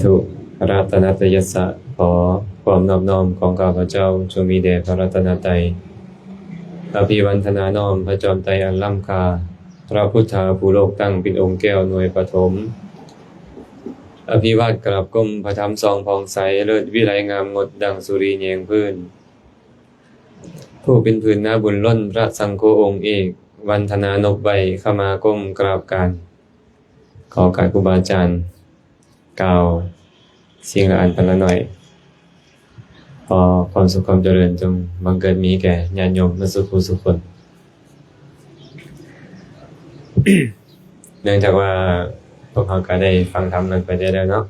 ธุรัตนตยัสสะขอความนอบน้อมของข้าพเจ้าจงมีแด่พระรัตนตรัยอภิวันทนาน้อมพระจอมไตรอันล้ำค่าพระพุทธาผู้โลกตั้งเป็นองค์แก้วหน่วยปฐมอภิวาทกราบก้มพระธรรมทรงผ่องใสเลิศวิไลงามงดดังสุรีแยงพื้นผู้เป็นพื้นหน้าบุญล้นพระสังโฆองค์เอกวันธนานพใบเข้ามาก้มกราบกันขอการครูบาอาจารย์กล่าวเสียงละอันพันละหน่อยขอความสุขความเจริญจงบังเกิดมีแก่ญาติโยมและสุขุสุขคน เนื่องจากว่าพวกเขาก็ได้ฟังธรรมนั้นไปได้แล้วเนาะ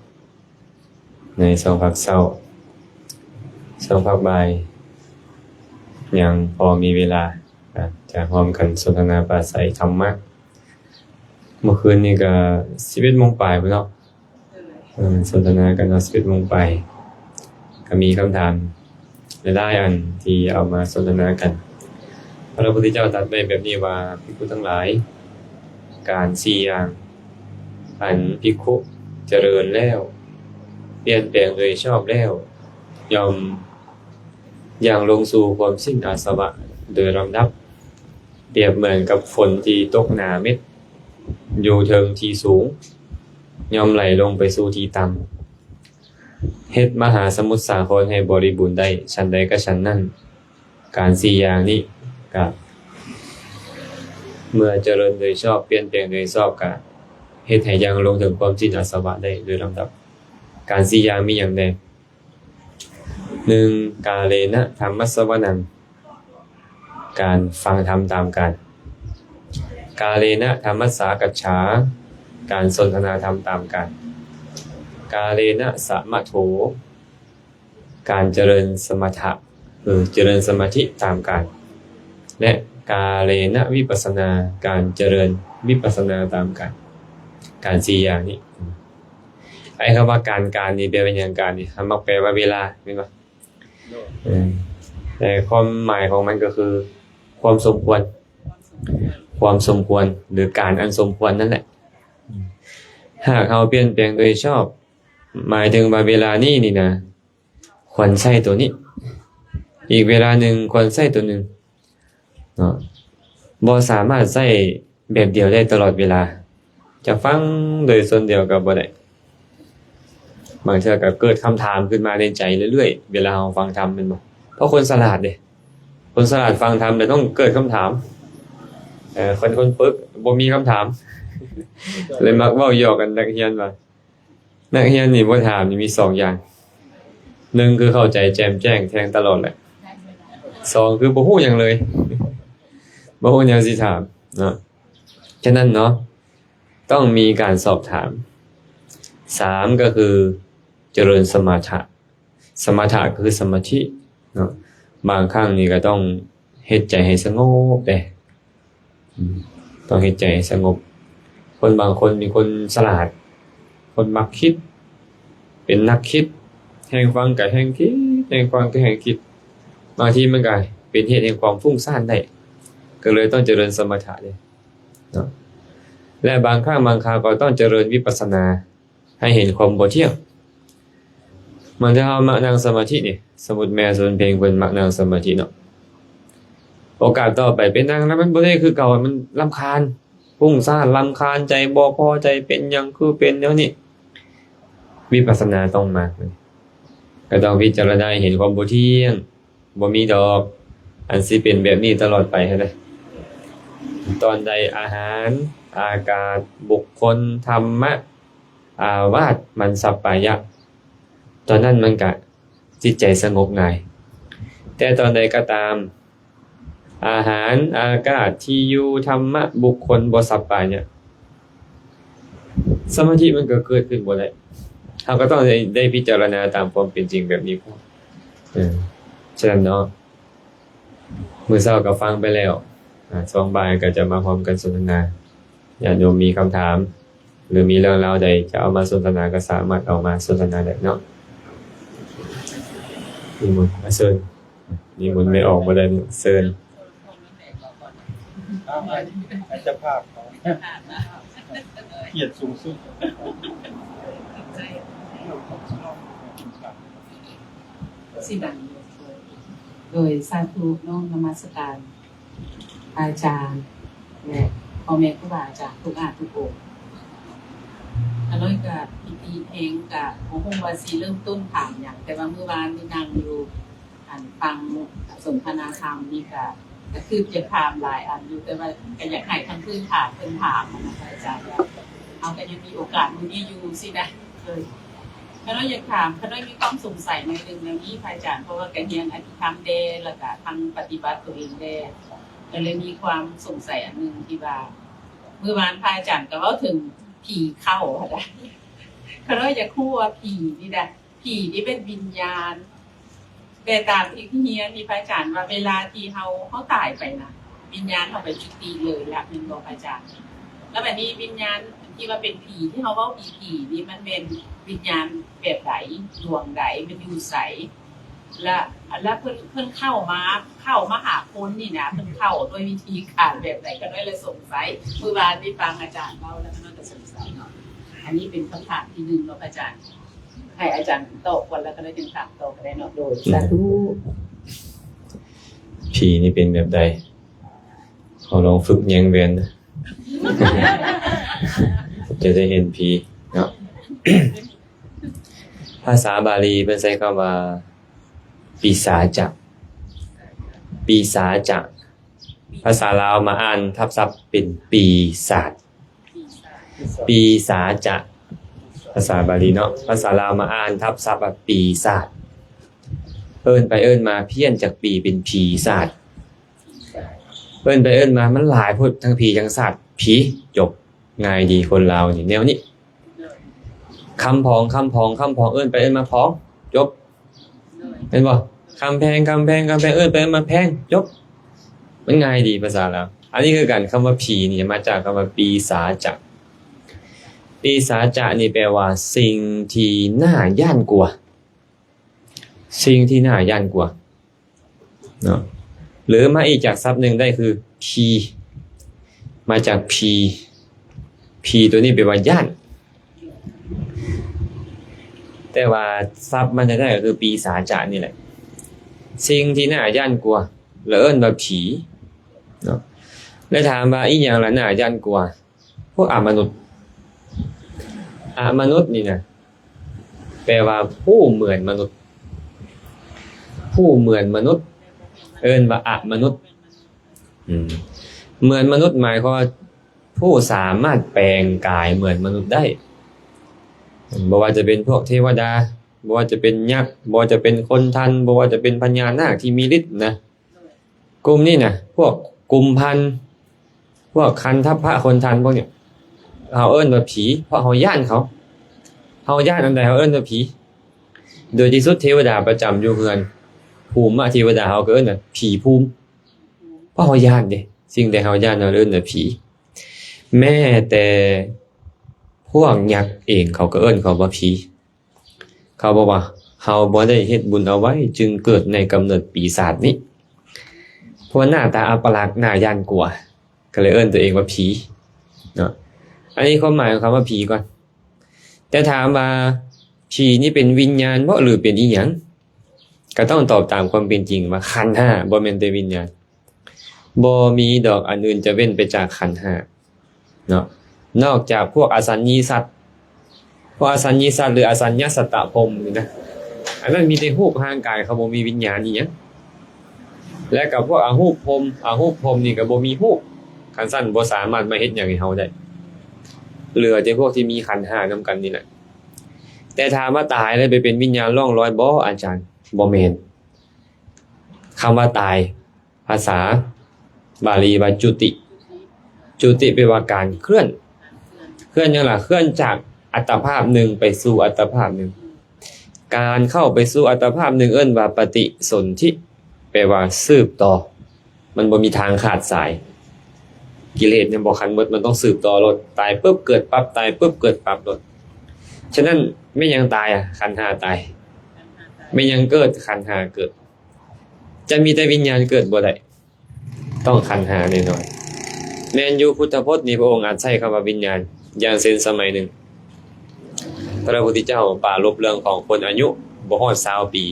ในช่วงพักเช้าช่วงพักบ่ายยังพอมีเวลาจะพร้อมกันสนทนาปราศัยธรรมะเมื่อคืนนี้ก็11 โมงปลายไปเนาะสนทนากัน11 โมงปลายก็มีคำถามหลายอันที่เอามาสนทนากันพระพุทธเจ้าตรัสไว้แบบนี้ว่าภิกษุทั้งหลายการ4อย่างอันภิกขุเจริญแล้วเปลี่ยนแปลงโดยชอบแล้วยอมอย่างลงสู่ความสิ้นอาสวะโดยลำดับเปรียบเหมือนกับฝนที่ตกหนาเม็ดอยู่เทิงที่สูงยอมไหลลงไปสู่ที่ต่ำเฮ็ดมหาสมุทรสาครให้บริบูรณ์ได้ชั้นใดก็ชั้นนั้นการ4อย่างนี้ก็เมื่อเจริญโดยชอบเปลี่ยนแปลงโดยชอบก็เฮ็ดให้ยังลงถึงความสิ้นอาสวะได้โดยลำดับการ4อย่างมีอย่างใด1กาเลนะธัมมัสสวนังการฟังธรรมตามการกาเลนะธัมมัสสากัจฉาการสนทนาธรรมตามการกาเลนะสมะโถการเจริญสมถะเจริญสมาธิตามการและกาเลนะวิปัสสนาการเจริญวิปัสสนาตามการ4อย่างนี้ไอ้คำว่าการนี่แปลว่าอย่างการนี่มักแปลว่าเวลาแม่นบ่แต่ความหมายของมันก็คือความสมควรหรือการอันสมควรนั่นแหละหากเราเปลี่ยนแปลงโดยชอบหมายถึงว่าเวลานี้นี่นะควรใช้ตัวนี้อีกเวลาหนึ่งควรใช้ตัวหนึ่งเนาะบ่สามารถใช้แบบเดียวได้ตลอดเวลาจะฟังโดยส่วนเดียวก็บ่ได้บางเทื่อก็เกิดคำถามขึ้นมาในใจเรื่อยๆเวลาเราฟังธรรมแม่นบ่เพราะคนฉลาดเด้คนฉลาดฟังธรรมแต่ต้องเกิดคำถามคนปึกบ่มีคำถามเลยมักเว้าหยอกกันนักเรียนว่านักเรียนนี่บ่ถามนี่มี2อย่าง1คือเข้าใจแจ่มแจ้งแทงตลอดแหละ2คือบ่ฮู้หยังเลยบ่ฮู้หยังสิถามเนาะฉะนั้นเนาะต้องมีการสอบถาม3ก็คือเจริญสมถะคือสมาธิเนาะบางครั้งนี่ก็ต้องเฮ็ดใจให้สงบเด้ต้องเฮ็ดใจให้สงบคนบางคนมีคนฉลาดคนมักคิดเป็นนักคิดแห่งฟังก็แห่งคิดแห่งฟังก็แห่งคิดบางทีมันก็เป็นเหตุแห่งความฟุ้งซ่านได้ก็เลยต้องเจริญสมถะเด้เนาะและบางครั้งบางคราวก็ต้องเจริญวิปัสสนาให้เห็นความบ่เที่ยงมันจะเอามานั่งสมาธินี่สมมุติแม่สอนเพลงเพิ่นมักนั่งสมาธิเนาะโอกาสต่อไปไปนั่งแล้วมันบ่ได้คือเก่ามันรำคาญฟุ้งซ่านรำคาญใจบ่พอใจเป็นหยังคือเป็นแนวนี้วิปัสสนาต้องมาก็ต้องพิจารณาเห็นความบ่เที่ยงบ่มีดอกอันสิเป็นแบบนี้ตลอดไปให้ได้ตอนใดอาหารอากาศบุคคลธรรมะอาวาสมันสัปปายะตอนนั้นมันก็จิตใจสงบง่ายแต่ตอนใดก็ตามอาหารอากาศที่อยู่ธรรมะบุคคลบ่สัปปายะสมาธิมันก็เกิดขึ้นบ่ได้เราก็ต้องได้พิจารณาตามความเป็นจริงแบบนี้พอฉะนั้นเนาะมื้อเช้าก็ฟังไปแล้วช่วงบ่ายก็จะมาพร้อมกันสนทนาญาติโยมมีคำถามหรือมีเรื่องราวใดจะเอามาสนทนาก็สามารถเอามาสนทนาได้เนาะนิมนต์มาเชิญนิมนต์ไม่ออกบ่ได้เชิญอาจารย์ภาพเกียรติสูงสุด สิดังโดยสาธุน้อมนมัสการอาจารย์และพ่อแม่ครูบาอาจารย์ทุกทุกองค์อันนั้นก็พิธีเพลงกับของพงวาสีเริ่มต้นถามอย่างแต่ว่าเมื่อวานที่นั่งอยู่ฟังสนทนาธรรมนี่ก็คือจะถามหลายอันอยู่แต่ว่าก็อยากให้ทั้งพื้นฐานเพิ่นถามนะคะอาจารย์เอาก็ยังมีโอกาสมื้อนี้อยู่สินะเลยถ้าเราอยากถามถ้าเรามีความสงสัยในเรื่องนี้พระอาจารย์เพราะว่าการเรียนอธิธรรมเดแล้วก็ทางปฏิบัติตัวเองเดก็เลยมีความสงสัยอันนึงที่ว่าเมื่อวานพระอาจารย์ก็เว้าถึงผีเข้าค่ะถ้าเราอยากรู้ว่าผีนี่นะผีนี่เป็นวิญญาณแต่ตามที่เฮียนมีพระอาจารย์ว่าเวลาที่เขาตายไปนะวิญญาณเขาไปจุติเลยละเป็นบอกพระอาจารย์แล้วแบบนี้วิญญาณที่ว่าเป็นผีที่เขาว่าผีนี่มันเป็นวิญญาณแบบไหนดวงไหนมันอยู่ใสแล้วเพิ่นเข้ามาหาคนนี่นะเพิ่นเข้าด้วยวิธีการแบบไหนก็ได้เลยสงสัยเมื่อวานที่ฟังอาจารย์เล่าแล้วก็สงสัยเนาะอันนี้เป็นคำถามที่1เนาะอาจารย์ให้อาจารย์ตอบก่อนแล้วก็ได้จึงถามต่อไปได้เนาะโดยสาธุผีนี่เป็นแบบใดเขาลองฝึกแยงเวียนนะจะได้เห็นผีเนาะ ภาษาบาลีเป็นใช้คำว่าปีศาจปีศาจภาษาลาวมาอ่านทับศัพท์เป็นปีศาจปีศาจภาษาบาลีเนาะภาษาลาวมาอ่านทับศัพท์ว่าปีศาจเอิ้นไปเอิ้นมาเพี้ยนจากปีเป็นผีศาจเอิ้นไปเอิ้นมามันหลายพุทธทั้งผีทั้งศาสตร์ผีจบง่ายดีคนลาวนี่แนวนี้คำพองเอิ้นไปเอิ้นมาพองจบเห็นบ่คำแพงเอิ้นไปเอิ้นมาแพงจบมันง่ายดีภาษาลาวอันนี้คือกันคำว่าผีนี่มาจากคำว่าปีศาจปีศาจนี่แปลว่าสิ่งที่น่าย่านกลัวสิ่งที่น่าย่านกลัวเนาะหรือมาอีกจากศัพท์หนึ่งได้คือผีมาจากผีตัวนี้แปลว่าย่านแต่ว่าศัพท์มันจะได้ก็คือปีศาจนี่แหละสิ่งที่น่าย่านกลัวแล้วเอิ้นว่าผีเนาะแล้วถามว่าอีหยังล่ะน่าย่านกลัวพวกอมนุษย์นี่นะแปลว่าผู้เหมือนมนุษย์เอิ้นว่าอมนุษย์เหมือนมนุษย์หมายความว่าผู้สามารถแปลงกายเหมือนมนุษย์ได้บ่ว่าจะเป็นพวกเทวดาบ่ว่าจะเป็นยักษ์บ่ว่าจะเป็นคนทันบ่ว่าจะเป็นพญานาคที่มีฤทธิ์นะกลุ่มนี้นะพวกกุมพันธ์พวกคันทัพพระคนทันพวกเนี้ยเฮาเอิ้นว่าผีเพราะเฮาย้านเขาเฮาย้านอันใดเฮาเอิ้นว่าผีโดยที่สุดเทวดาประจำอยู่เฮือนภูมิเทวดาเฮาก็เอิ้นว่าผีภูมิเพราะเฮาย้านเด้สิ่งใดเฮาย้านเฮาเอิ้นว่าผีแม้แต่พวกยักษ์เองเขาก็เอิ้นเขาว่าผีเขาบอกว่าเฮาบ่ได้เฮ็ดบุญเอาไว้จึงเกิดในกำเนิดปีศาจนี้เพราะหน้าตาอัปลักษณ์น่าย่านกลัวก็เลยเอิ้นตัวเองว่าผีเนาะอันนี้ความหมายของคำว่าผีก่อนแต่ถามว่าผีนี่เป็นวิญญาณบ่หรือเป็นอีหยังก็ต้องตอบตามความเป็นจริงว่าขันธ์5บ่แม่นแต่วิญญาณบ่มีดอกอันอื่นจะเว้นไปจากขันธ์5เนาะนอกจากพวกอสัญญีสัตว์พวกอสัญญีสัตว์หรืออสัญญสัตตพรหมนี่นะอันนั้นมีแต่รูปร่างกายเขาบ่มีวิญญาณอีหยังและกับพวกอรูปพรหมนี่ก็บ่มีรูปคันซั่นบ่สามารถมาเฮ็ดหยังให้เฮาได้เหลือแต่พวกที่มีขันธ์5นำกันนี่แหละแต่ถามว่าตายแล้วไปเป็นวิญญาณร่องลอยบ่อาจารย์บ่แม่นคำว่าตายภาษาบาลีว่าจุติแปลว่าการเคลื่อนหยังล่ะเคลื่อนจากอัตภาพหนึ่งไปสู่อัตภาพหนึ่งการเข้าไปสู่อัตภาพหนึ่งเอิ้นว่าปฏิสนธิแปลว่าสืบต่อมันบ่มีทางขาดสายกิเลสเนี่ยบ่คันหมดมันต้องสืบต่อรถตายปุ๊บเกิดปั๊บตายปุ๊บเกิดปั๊บรถฉะนั้นไม่ยังตายขันธ์5ตายไม่ยังเกิดขันธ์5เกิดจะมีแต่วิญญาณเกิดบ่ได้ต้องขันธ์5แน่นอนแม่นอยู่พุทธพจน์นี่พระองค์อาจใช้คำว่าวิญญาณอย่างเช่นสมัยหนึ่งพระพุทธเจ้าปรารภเรื่องของคนอายุบ่ฮอด20ปี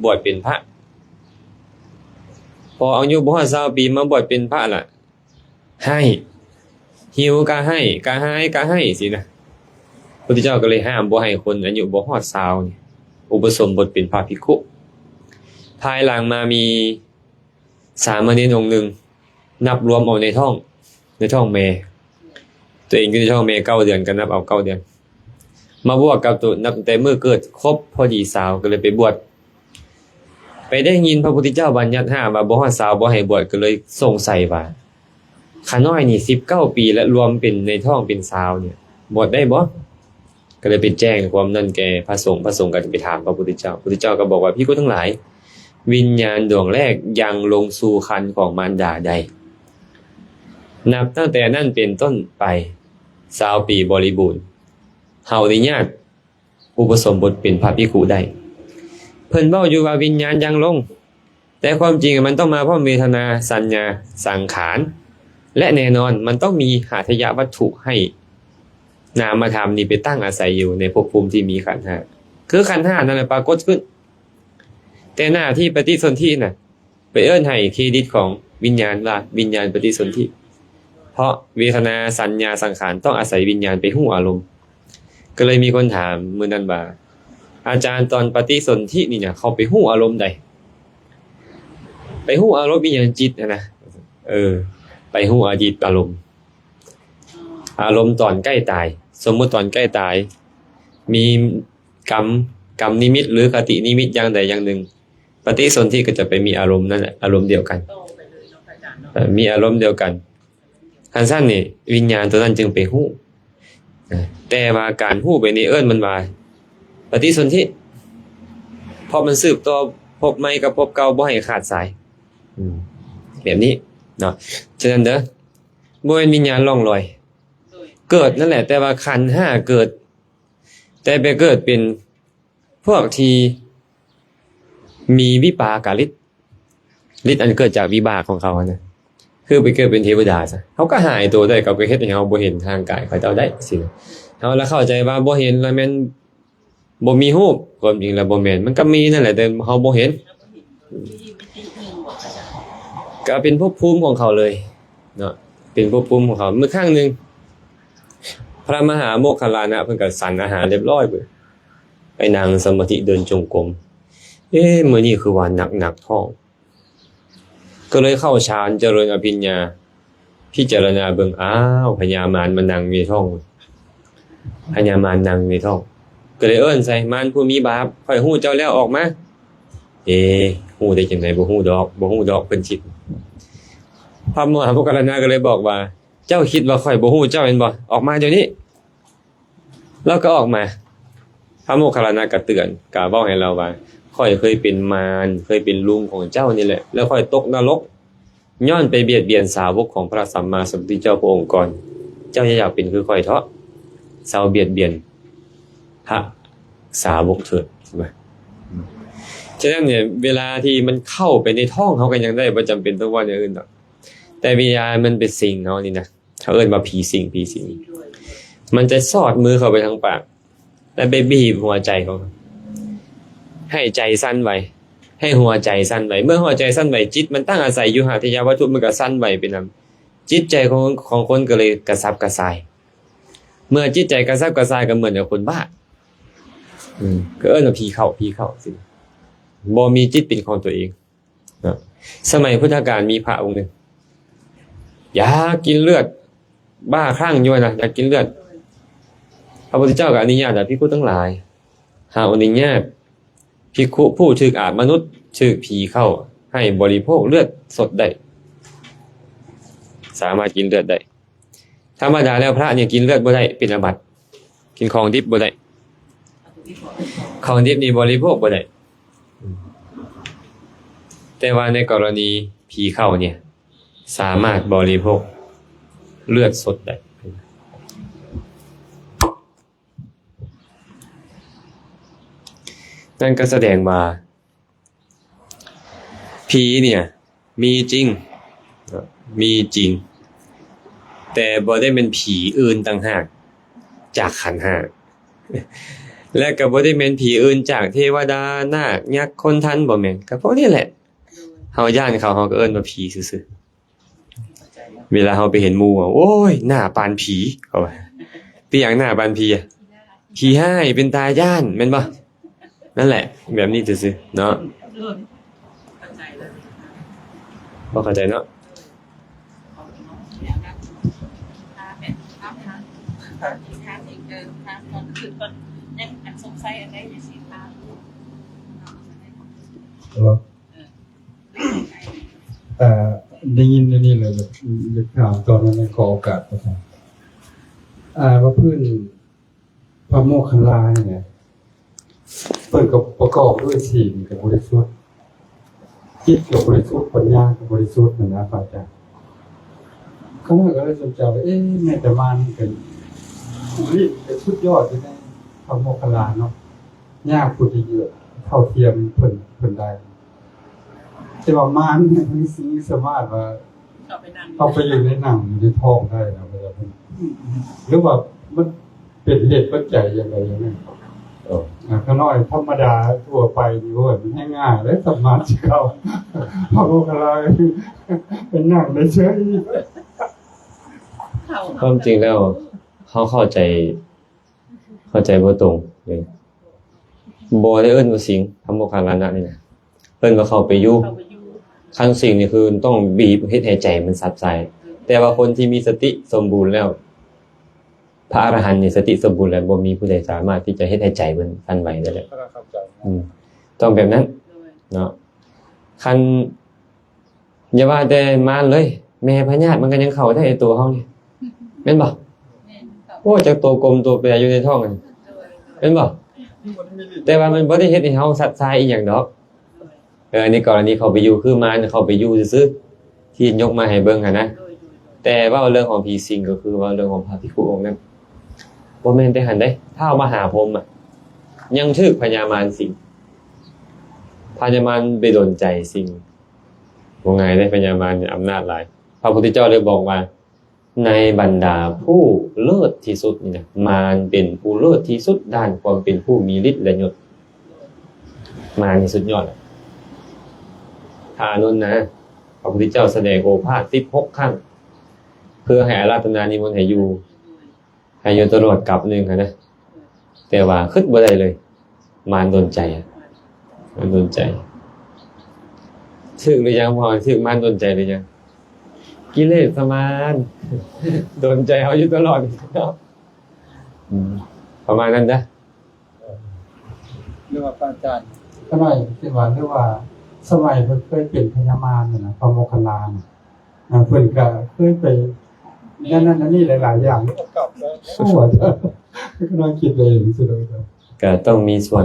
บวชเป็นพระพออายุบ่ฮอด20ปีมาบวชเป็นพระล่ะให้หิวก็ให้ก็หายก็ให้สินะพระพุทธเจ้าก็เลยห้ามบ่ให้คนอายุบ่ฮอด20นี่อุปสมบทเป็นพระภิกขุภายหลังมามีสามเณรองค์หนึ่งนับรวมเอาในท้องแม่ตัวเองอยู่ในท้องแม่9เดือนก็นับเอา9เดือนมาบวชกับตัวนับแต่เมื่อเกิดครบพอดี20ก็เลยไปบวชไปได้ยินพระพุทธเจ้าบัญญัติห้ามว่าบ่ฮอด20บ่ให้บวชก็เลยสงสัยว่าขาน้อยนี่19ปีและรวมเป็นในท้องเป็น20เนี่ยบวชได้บ่ก็เลยไปแจ้งความนั้นแก่พระสงฆ์ก็ไปถามพระพุทธเจ้าก็บอกว่าภิกขุทั้งหลายวิญญาณดวงแรกยังลงสู่ครรภ์ของมารดาใดนับตั้งแต่นั้นเป็นต้นไป20ปีบริบูรณ์เฮาอนุญาตอุปสมบทเป็นพระภิกขุได้เพิ่นเว้าอยู่ว่าวิญญาณยังลงแต่ความจริงมันต้องมาพร้อมเวทนาสัญญาสังขารและแน่นอนมันต้องมีหาทยวัตถุให้นามธรรมนี้ไปตั้งอาศัยอยู่ในภพภูมิที่มีขันธ์5คือขันธ์5นั่นแหละปรากฏขึ้นแต่หน้าที่ปฏิสนธิน่ะไปเอิ้นให้เครดิตของวิญญาณว่าวิญญาณปฏิสนธิเพราะเวทนาสัญญาสังขารต้องอาศัยวิญญาณไปฮู้อารมณ์ก็เลยมีคนถามมื้อนั้นว่าอาจารย์ตอนปฏิสนธินี่เนี่ยเขาไปฮู้อารมณ์ใดไปฮู้อารมณ์วิญญาณจิตนะไปฮู้อารมณ์ตอนใกล้ตายสมมุติตอนใกล้ตายมีกรรมนิมิตหรือคตินิมิตอย่างใดอย่างหนึ่งปฏิสนธิก็จะไปมีอารมณ์นั่นแหละอารมณ์เดียวกันมีอารมณ์เดียวกันคันสั้นนี่วิญญาณตัวนั้นจึงไปฮู้แต่ว่าการฮู้ไปนี่เอิ้นมันว่าปฏิสนธิเพราะมันสืบต่อภพใหม่กับภพเก่าบ่ให้ขาดสายแบบนี้เนาะฉะนั้นเด้อบ่แม่นวิญญาณล่องลอยเกิดนั่นแหละแต่ว่าขันธ์5เกิดแต่ไปเกิดเป็นพวกที่มีวิปากฤทธิ์อันเกิดจากวิบากของเขานะคือไปเกิดเป็นเทวดาซะเขาก็หายตัวได้กับไปเฮ็ดให้เฮาบ่เห็นทางกายเขาเจ้าได้สิเฮาแล้วเข้าใจว่าบ่เห็นแล้วแม่นบ่มีรูปความจริงแล้วบ่แม่นมันก็มีนั่นแหละแต่เฮาบ่เห็นก็เป็นภพภูมิของเขาเลยเนาะเป็นภพภูมิของเขาเมื่อครั้งนึงพระมหาโมคคัลลานะเพิ่นก็สั่นอาหารเรียบร้อยเบิดไปนั่งสมาธิเดินจงกรมมื้อนี้คือว่าหนักท้องก็เลยเข้าฌานเจริญอภิญญาพิจารณาเบิ่งอ้าวพญามารมันนั่งในท้องพญามารนั่งในท้องก็เลยเอิ้นใส่มารผู้มีบาปค่อยฮู้เจ้าแล้วออกมาฮู้ได้จังได๋บ่ฮู้ดอกเพิ่นคิดพระมหาโมคคัลลานะก็เลยบอกว่าเจ้าคิดว่าค่อยบ่ฮู้เจ้าแม่นบ่ออกมาเดี๋ยวนี้แล้วก็ออกมาพระโมคคัลลานะก็เตือนก็เว้าให้เราว่าค่อยเคยเป็นมารเคยเป็นลุงของเจ้านี่แหละแล้วค่อยตกนรกย้อนไปเบียดเบียนสาวกของพระสัมมาสัมพุทธเจ้าพระองค์ก่อนเจ้าอย่าอยากเป็นคือค่อยเถาะเซาเบียดเบียนพระสาวกเถิดใช่มั้ยฉะนั้นเนี่ยเวลาที่มันเข้าไปในท้องเฮาก็ยังได้บ่จำเป็นต้องว่าอย่างอื่นดอกแต่วิญญาณมันเป็นสิ่งเฮานี่นะเขาเอิ้นว่าผีสิงมันจะสอดมือเข้าไปทางปากแล้วไปบีบหัวใจเขาให้ใจสั่นไหวให้หัวใจสั่นไหวเมื่อหัวใจสั่นไหวจิตมันตั้งอาศัยอยู่หาทยวัตถุมันก็สั่นไหวเป็นนำจิตใจของคนก็เลยกระสับกระส่ายเมื่อจิตใจกระสับกระส่ายก็เหมือนกับคนบ้าก็เอิ้นว่าผีเข้าสิบ่มีจิตเป็นของตัวเองสมัยพุทธกาลมีพระองค์นึงอยากกินเลือดบ้าคลั่งอยู่นะอยากกินเลือดพระพุทธเจ้าก็อนุญาตให้ภิกขุทั้งหลายหาอนุญาตภิกขุผู้ถูกอาบมนุษย์ถูกผีเข้าให้บริโภคเลือดสดได้สามารถกินเลือดได้ธรรมดาแล้วพระเนี่ยกินเลือดบ่ได้เป็นอาบัติกินของดิบบ่ได้ของดิบนี่บริโภคบ่ได้แต่ว่าในกรณีผีเข้าเนี่ยสามารถบริโภคเลือดสดได้นั่นก็แสดงว่าผีเนี่ยมีจริงแต่บ่ได้เป็นผีอื่นต่างหากจากขันธ์5 และก็บ่ได้แม่นผีอื่นจากเทวดานาคยักษ์คนทันบ่แม่นก็เพราะนี่แหละเฮาย้านเขาเฮาก็เอิ้นว่าผีซื่อๆเวลาเฮาไปเห็นหมู่ว่าโอ้ยหน้าปานผีเขาว่าเป็นหยังหน้าปานผีอะขี้ร้ายเป็นตาย้านแม่นบ่นั่นแหละแบบนี้ซื่อๆเนาะ เข้าใจเลย บ่เข้าใจเนาะ ถ้าเป็นครับนะที่ทางเองทางคนคือคนยังอันสงสัยอันใดสิทาง ได้ยินในนี่เลยแบบอยากถามตอนนั้นขอโอกาสประทานว่าพื้นพระโมคคัลลาเนี่ยเปิดกับประกอบด้วยศีลกับบริสุทธิ์คิดกับบริสุทธิ์ปัญญากับบริสุทธิ์นะพระอาจารย์เขาก็เลยสนใจว่าแม่แต่มันเป็นนี่เป็นสุดยอดที่ได้พระโมคคัลลาเนาะยากผู้ที่เยอะเท่าเทียมเพิ่นได้แต่ว่ามารเนี่ยมันสิ่งสามารถว่าเข้าไปอยู่ในหนังในท้องได้นะเวลาเพิ่นหรือว่ามันเป็นเหตุปัจจัยยังไงอย่างนั้นข้างนอกธรรมดาทั่วไปนี่ว่ามันง่ายๆและสามารถที่เขาพระโมคคัลลาเป็นหนังได้เฉย ความจริงแล้วเขาเข้าใจบ่ตรงเลยบ่ได้เอิ้นว่าสิงพระโมคคัลลานะนี่นะเอิ้นว่าเข้าไปอยู่คันสิ่งนี่คือต้องบีบเฮ็ดให้ใจมันซับไซแต่ว่าคนที่มีสติสมบูรณ์แล้วพระอรหันต์นี่สติสมบูรณ์แล้วบ่มีผู้ใดสามารถที่จะเฮ็ดให้ใจมันสั่นไหวได้เลยต้องแบบนั้นเนาะคันอย่าว่าแต่มารเลยแม่พญาติมันก็ยังเข้าได้ไอ้ตัวเฮานี่แม่นบ่โอ้จักตัวกลมตัวแปรอยู่ในท้องนั่นแม่นบ่แต่ว่ามันบ่ได้เฮ็ดให้เฮาสัดซายอีหยังดอกอันนี้กรณีเขาไปอยู่คือมารเขาไปอยู่ซื่อๆที่ยกมาให้เบิ่งหั่นนะแต่ว่าเรื่องของผีสิงก็คือว่าเรื่องของพระภิกขุองค์นั้นบ่แม่นแต่หั่นเด้ถ้าเอามาหาผมอ่ะยังถึกพญามารสิงพญามารไปดลใจสิงบ่ง่ายเด้พญามารเนี่ยอำนาจหลายพระพุทธเจ้าเลยบอกว่าในบรรดาผู้เลิศที่สุดนี่นะมารเป็นผู้เลิศที่สุดด้านความเป็นผู้มีฤทธิ์และยศมารนี่สุดยอดแหละทานุนนะพระพุทธเจ้าแสดงโอภาส16ครั้งเพื่อให้อาราธนานิมนต์ให้อยู่ตลอดกลับนึงนะแต่ว่าคิดบ่ได้เลยมารโดนใจมันโดนใจถึงหรือยังพอถึงมารโดนใจหรือยังกิเลสมารโดนใจเขาอยู่ตลอดเนาะประมาณนั้นนะ เรียกว่าพระอาจารย์ก็หน่อยคิดว่าเรียกว่าสมัยเพิ่นเคยเป็นพญามารน่ะนะพระโมคคัลลาน่ะเพิ่นก็เคยไปนั่นนี่หลายๆอย่างกลับแล้วโอ้โหก็น่าคิดเลยอย่างนี้สุดเลยครับ ก็ต้องมีส่ว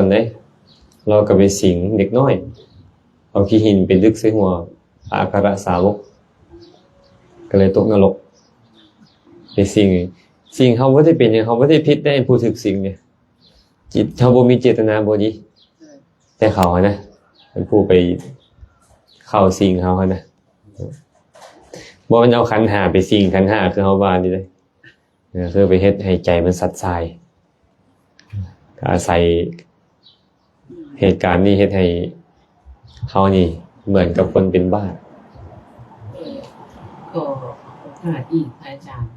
นเด้เราก็ไปสิงเด็กน้อยเอาขี้หินไปลึกใส่หัวอาคาระสาวกก็เลยตกนรกไปสิ่งเขาบ่ได้เป็นหยังเขาบ่ได้ผิดได้ผู้ถูกสิงเนี่ยจิตเขาบ่มีเจตนาบ่ดีแต่เขานะเป็นผู้ไปเข้าสิงเขานะบ่มันเอาขันธ์5ไปสิงขันธ์5คือเฮาว่านี่เด้คือไปเฮ็ดให้ใจมันสัดสายก็อาศัยเหตุการณ์นี้เฮ็ดให้เฮานี่เหมือนกับคนเป็นบ้าก็ขนาดอีกอาจารย์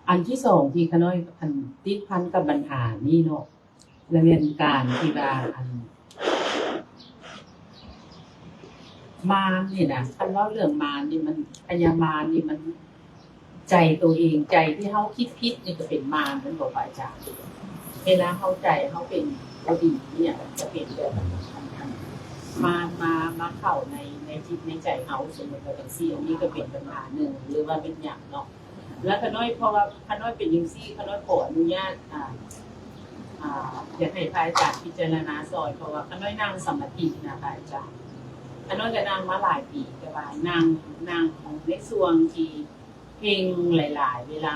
อันที่สองที่ขน้อยอันติดพันกับปัญหานี่เนาะและเรียนการที่ว่าอันมารนี่นะคันว่าเรื่องมารนี่มันพยามารนี่มันใจตัวเองใจที่เฮาคิดผิดนี่ก็เป็นมารมันบ่อาจารย์เวลาเฮาใจเฮาเป็นบ่ดีเนี่ยจะเป็นแบบมาเข้าในจิตในใจเฮาสมมุติว่าจังซี่อันนี้ก็เป็นปัญหาหนึ่งหรือว่าเป็นหยังเนาะแล้วขน้อยเพราะว่าขน้อยเป็นจังซี่ขน้อยขออนุญาตอยากให้พระอาจารย์พิจารณาซอยเพราะว่าขน้อยนั่งสมาธินะพระอาจารย์ขน้อยก็นั่งมาหลายปีแต่ว่านั่งของในส่วนที่เพ่งหลายๆเวล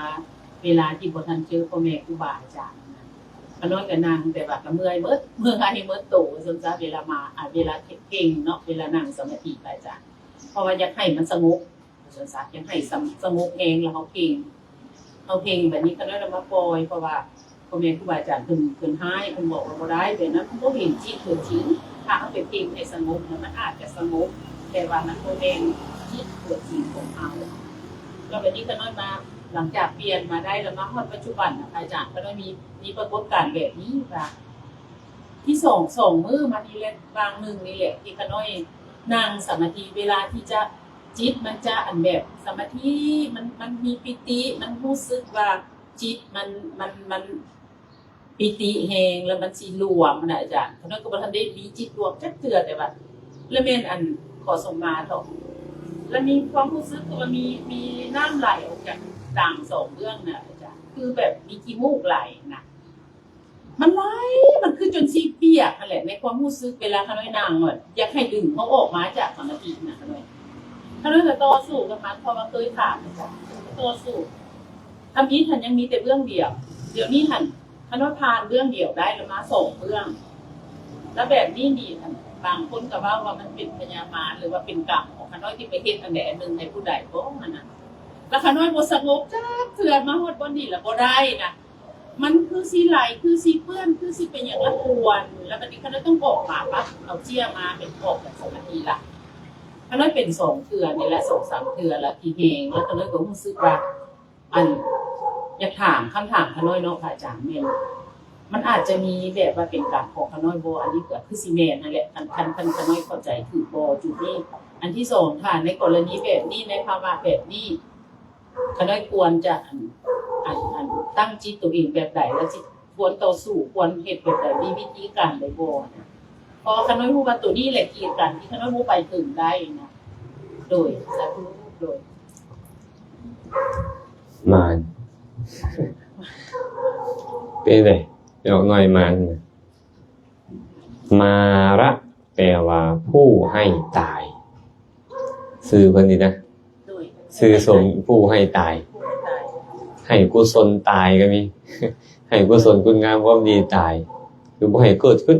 าที่บ่ทันเจอพ่อแม่ครูบาอาจารย์ขน้อยก็นั่งแต่ว่าก็เมื่อยเมื่อโตสมซะเวลามาเวลาเก่งเนาะเวลานั่งสมาธิพระอาจารย์เพราะว่าอยากให้มันสงบสมซะอยากให้สงบเองแล้วเฮาเก่งเฮ เอาเพลงแบบนี้ก็ได้มาปล่อยเพราะว่าพ่อแม่ครูบาอาจารย์เพิ่นให้เพิ่นบอกว่าบ่ได้แบบนั้นเพิ่นบ่เห็นจิตเกิดจริงถ้าเอาไปเพลงให้สงบมันอาจจะสงบแต่ว่ามันบ่แม่นจิตเกิดจริงของเราแล้วแบบนี้ก็น้อยมาหลังจากเปลี่ยนมาได้แล้วมาฮอดปัจจุบันอาจารย์ก็ได้มีปรากฏการณ์แบบนี้ว่าที่ส่งมือมานี่แหละบางหนึ่งนี่แหละที่ขน้อยนั่งสมาธิเวลาที่จะจิตมันจะอันแบบสมาธิมันมีปิติมันรู้สึกว่าจิตมันปิติแหงแล้วมันสิรวมนะอาจารย์ขน้อยก็บ่ทันได้มีจิตรวมจักเทื่อแต่ว่าแล้วแม่นอันขอส่งมาเถาะแล้วมีความรู้สึกว่ามีน้ำไหลออกจากด่างสองเรื่องน่ะอาจารย์คือแบบมีขี้มูกไหลนะมันไหลมันคือจนซีเปียกนั่นแหละในความรู้สึกเวลาขน้อยนางว่าอยากให้ดึงเขาออกมาจากสมาธินะขน้อยก็ต่อสู้กับมันเพราะว่าเคยถามอาจารย์ต่อสู้ทำนี้ท่านยังมีแต่เรื่องเดียวเดี๋ยวนี้ท่านขน้อยผ่านเรื่องเดียวได้แล้วมาส่งเรื่องแล้วแบบนี้นี่ท่านบางคนก็ว่ามันเป็นพยามารหรือว่าเป็นกรรมของขน้อยที่ไปเฮ็ดอันใดอันหนึ่งให้ผู้ใดบ่มันนะแล้วขน้อยบ่สงบจักเทื่อมาฮอดบ่นี่ล่ะบ่ได้นะมันคือสิไหลคือสิเปื้อนคือสิเป็นอย่างละกวนแล้วบัดนี้ขน้อยต้องออกมาปั๊บเอาเจี้ยมาเป็นออกจากสมาธิล่ะขน้อยเป็น2เทื่อนี่แหละ2-3เทื่อแล้วที่เฮงแล้วขน้อยก็รู้สึกว่าอันอยากถามคำถามขน้อยเนาะพระอาจารย์แม่นมันอาจจะมีแบบว่าเป็นกรรมของขน้อยบ่อันนี้ก็คือสิแม่นนั่นแหละคันขน้อยเข้าใจถูกบ่จุดนี้อันที่2ค่ะในกรณีแบบนี้ในภาวะแบบนี้ขน้อยควรจะอันตั้งจิตตัวเองแบบใดแล้วจิตควรต่อสู้ควรเฮ็ดแบบใดมีวิธีการใดบ่นะพอขน้อยรู้ว่าตัวนี้แหละกีดกันที่ขน้อยรู้ไปถึงได้นะโดยสาธุโดย มารเป็นไงเดี๋ยวหน่อยมารมาระแปลว่าผู้ให้ตายชื่อเพิ่นนี่นะชื่อสมผู้ให้ตายให้กุศลตายก็มีให้กุศลคุณงามความดีตายคือบ่ให้เกิดขึ้น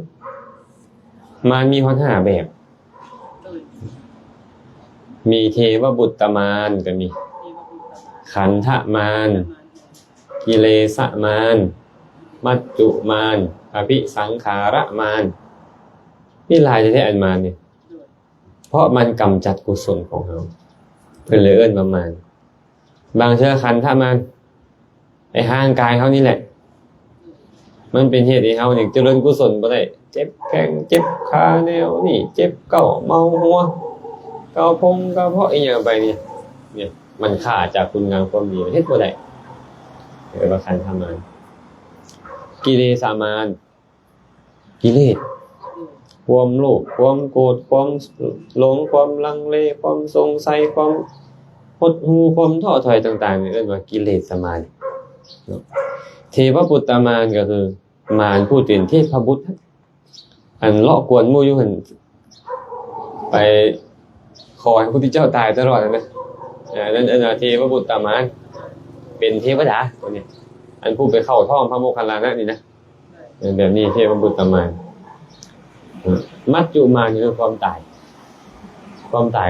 มารมีฮอด5แบบมีเทวบุตรมารก็มีขันธมารกิเลสมารมัจจุมารอภิสังขารมารนี่หลายจะได้อันมารเนี่ยเพราะมันกำจัดกุศลของเราเพิ่นเลยเอิ้นว่ามารบางเทื่อขันธมารไอ้ห่างกายเขานี่แหละมันเป็นเหตุให้เฮานี่เจริญกุศลบ่ได้เจ็บแข้งเจ็บขาแนวนี่เจ็บเก้าเมาหัวเกาพงเกาเพราะอีหยังไปนี่เนี่ยมันขาดจากคุณงามความดีเฮ็ดบ่ได้เรียกว่าขันธมารกิเลสมารกิเลสความโลภความโกรธความหลงความลังเลความสงสัยความหดหู่ความท้อถอยต่างๆนี่เรียกว่ากิเลสมารเทวปุตตมารก็คือมารผู้เป็นเทพบุตรอันเลาะกวนหมู่อยู่หั่นไปขอให้พระพุทธเจ้าตายตลอดนะนั่นเทวบุตรมารเป็นเทวดาตัวนี้อันผู้ไปเข้าท้องพระโมคคัลลานะนี่นะแบบนี้เทวบุตรมารมัจจุมารคือความตาย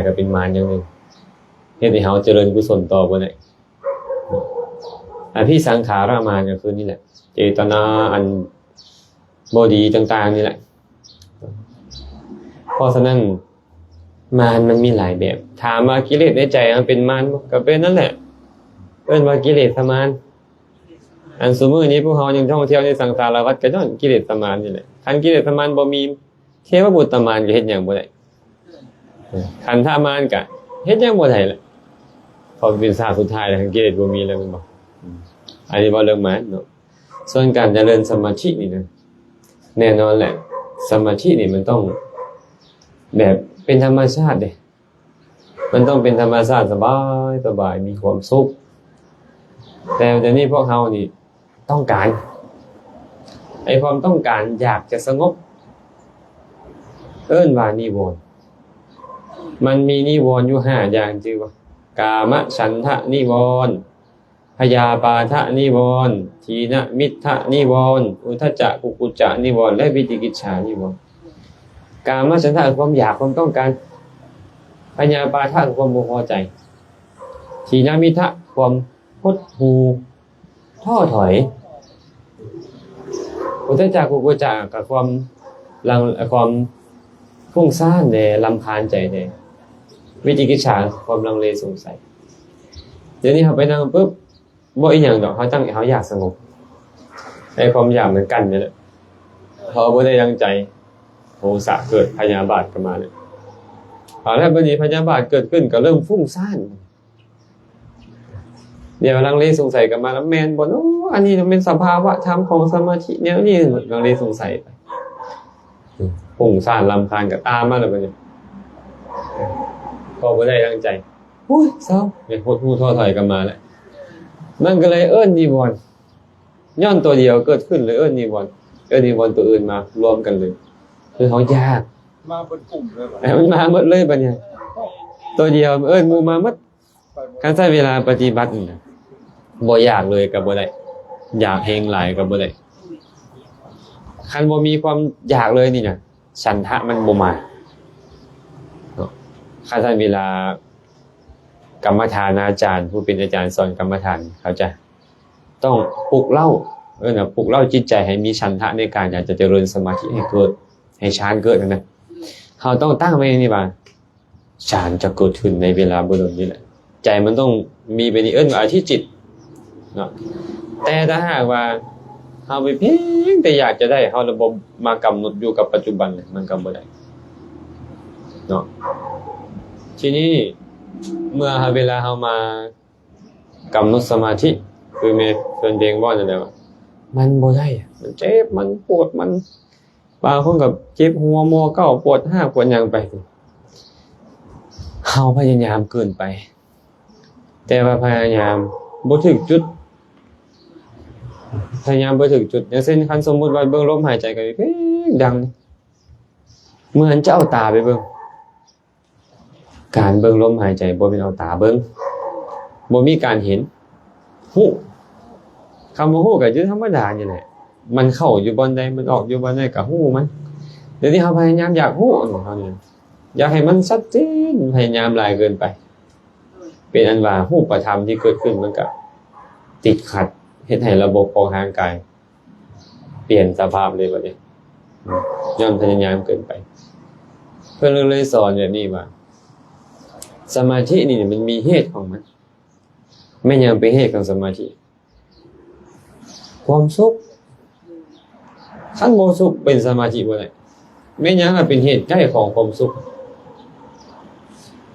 ก็เป็นมารอย่างนึงเฮ็ดให้เฮาเจริญกุศลต่อบ่ได้อภิสังขารมารก็คือนี่แหละเจตนาอันบ่ดีต่างๆนี่แหละเพราะฉะนั้นมารมันมีหลายแบบถามว่ากิเลสในใจมันเป็นมารก็เป็นนั่นแหละเอิ้นว่ากิเลสมารอันซุมื้อนี้พวกเฮายังท่องเที่ยวในสังสารวัฏก็ย้อนกิเลสมารนี่แหละคันกิเลสมารบ่มีเทวบุตรมารก็เฮ็ดหยังบ่ได้ขันธมารก็เฮ็ดหยังบ่ได้แหละพอเป็นชาติสุดท้ายแล้วกิเลสบ่มีแล้วแม่นบ่อันนี้บ่เรื่องมารเนาะส่วนการเจริญสมาธินี่นะแน่นอนแหละสมาธินี่มันต้องแบบเป็นธรรมชาติเด้มันต้องเป็นธรรมชาติสบายมีความสุขแต่เดี๋ยวนี้พวกเฮานี่ต้องการไอ้ความต้องการอยากจะสงบเอิ้นว่านิวรณ์มันมีนิวรณ์อยู่5อย่างชื่อว่ากามฉันทะนิวรณ์พยาปาทะนิวรณ์ทีนมิทธะนิวรณ์อุทธัจจะกุกุจจะนิวรณ์และวิจิกิจฉานิวรณ์กามฉันทะคือความอยากความต้องการพยาปาทะคือความบ่พอใจทีนมิทธะความหดหู่ ท้อถอยอุตจักกุกุจักกับความความฟุ้งซ่านเด้รำคาญใจเด้วิจิกิจฉาความลังเลสงสัยเดี๋ยวนี้เขาไปนั่งปุ๊บบ่อีหยังดอกเขาอยากสงบไอ้ความอยากเหมือนกันนี่แหละเขาบ่ได้ตั้งใจโทสะเกิดพยาบาทกันมาเนี่ยเอาแล้วบัดนี้พยาบาทเกิดขึ้นก็เริ่มฟุ้งซ่านเดี๋ยวลังเลสงสัยกันมาแล้วแม่นบ่เนาะอันนี้มันเป็นสภาวะธรรมของสมาธิแนวนี้ลังเลสงสัยไปฟุ้งซ่านรำคาญก็ตามมาแล้วบัดนี้ก็บ่ได้ตั้งใจโอ้ยเศร้าเนี่ยหดหู่ท้อถอยกันมาแล้วมันก็เลยเอิ้นนิวรณ์ย้อนตัวเดียวเกิดขึ้นเลยเอิ้นนิวรณ์ตัวอื่นมารวมกันเลยคือเขายากมาเป็นกลุ่มเลยมันมาหมดเลยบัดนี้ตัวเดียวเอิ้นหมู่มาหมดการใช้เวลาปฏิบัตินี่บ่ยากเลยก็บ่ได้อยากเฮงหลายก็บ่ได้คันบ่มีความอยากเลยนี่น่ะฉันทะมันบ่มาคันใช้เวลากรรมฐานาจารย์ผู้เป็นอาจารย์สอนกรรมฐานเขาจะต้องปลุกเร้าปลุกเร้าจิตใจให้มีฉันทะในการอยากจะเจริญสมาธิให้เกิดให้ฌานเกิดนะเขาต้องตั้งไว้นี่ว่าฌานจะเกิดขึ้นในเวลาบ่ดนนี่แหละใจมันต้องมีไปนี่ว่าอธิจิตเนาะแต่ถ้าหากว่าเฮาไปเพียงแต่อยากจะได้เฮาระบบมากำหนดอยู่กับปัจจุบันมันก็บ่ได้เนาะทีนี้เมื่อเวลาเฮามากำหนดสมาธิคือแม่เพิ่นเพลงบ่นั่นแหละว่ามันบ่ได้มันเจ็บมันปวดมันบางคนก็เจ็บหัวมอเก้าปวดห้าปวดหยังไปเฮาพยายามเกินไปแต่ว่าพยายามบ่ถึงจุดอย่างเช่นคันสมมุติว่าเบิ่งลมหายใจก็เพลงดังเหมือนจะเอาตาไปเบิ่งการเบิ่งลมหายใจบ่แม่นเอาตาเบิ่งบ่มีการเห็นฮู้คำว่าฮู้ก็คือธรรมดานี่แหละมันเข้าอยู่บ่อนใดมันออกอยู่บ่อนใดก็ฮู้มันเดี๋ยวนี้เฮาพยายามอยากฮู้ของเฮานี่อยากให้มันชัดเจนพยายามหลายเกินไปเป็นอันว่ารูปธรรมที่เกิดขึ้นมันก็ติดขัดเฮ็ดให้ระบบของร่างกายเปลี่ยนสภาพเลยบัดนี้ย้อนพยายามเกินไปเพิ่นเลยสอนแบบนี้ว่าสมาธินี่มันมีเหตุของมันไม่ยังเป็นเหตุของสมาธิความสุขคันบ่สุขเป็นสมาธิบ่ได้แม่นยังเป็นเหตุใกล้ของความสุข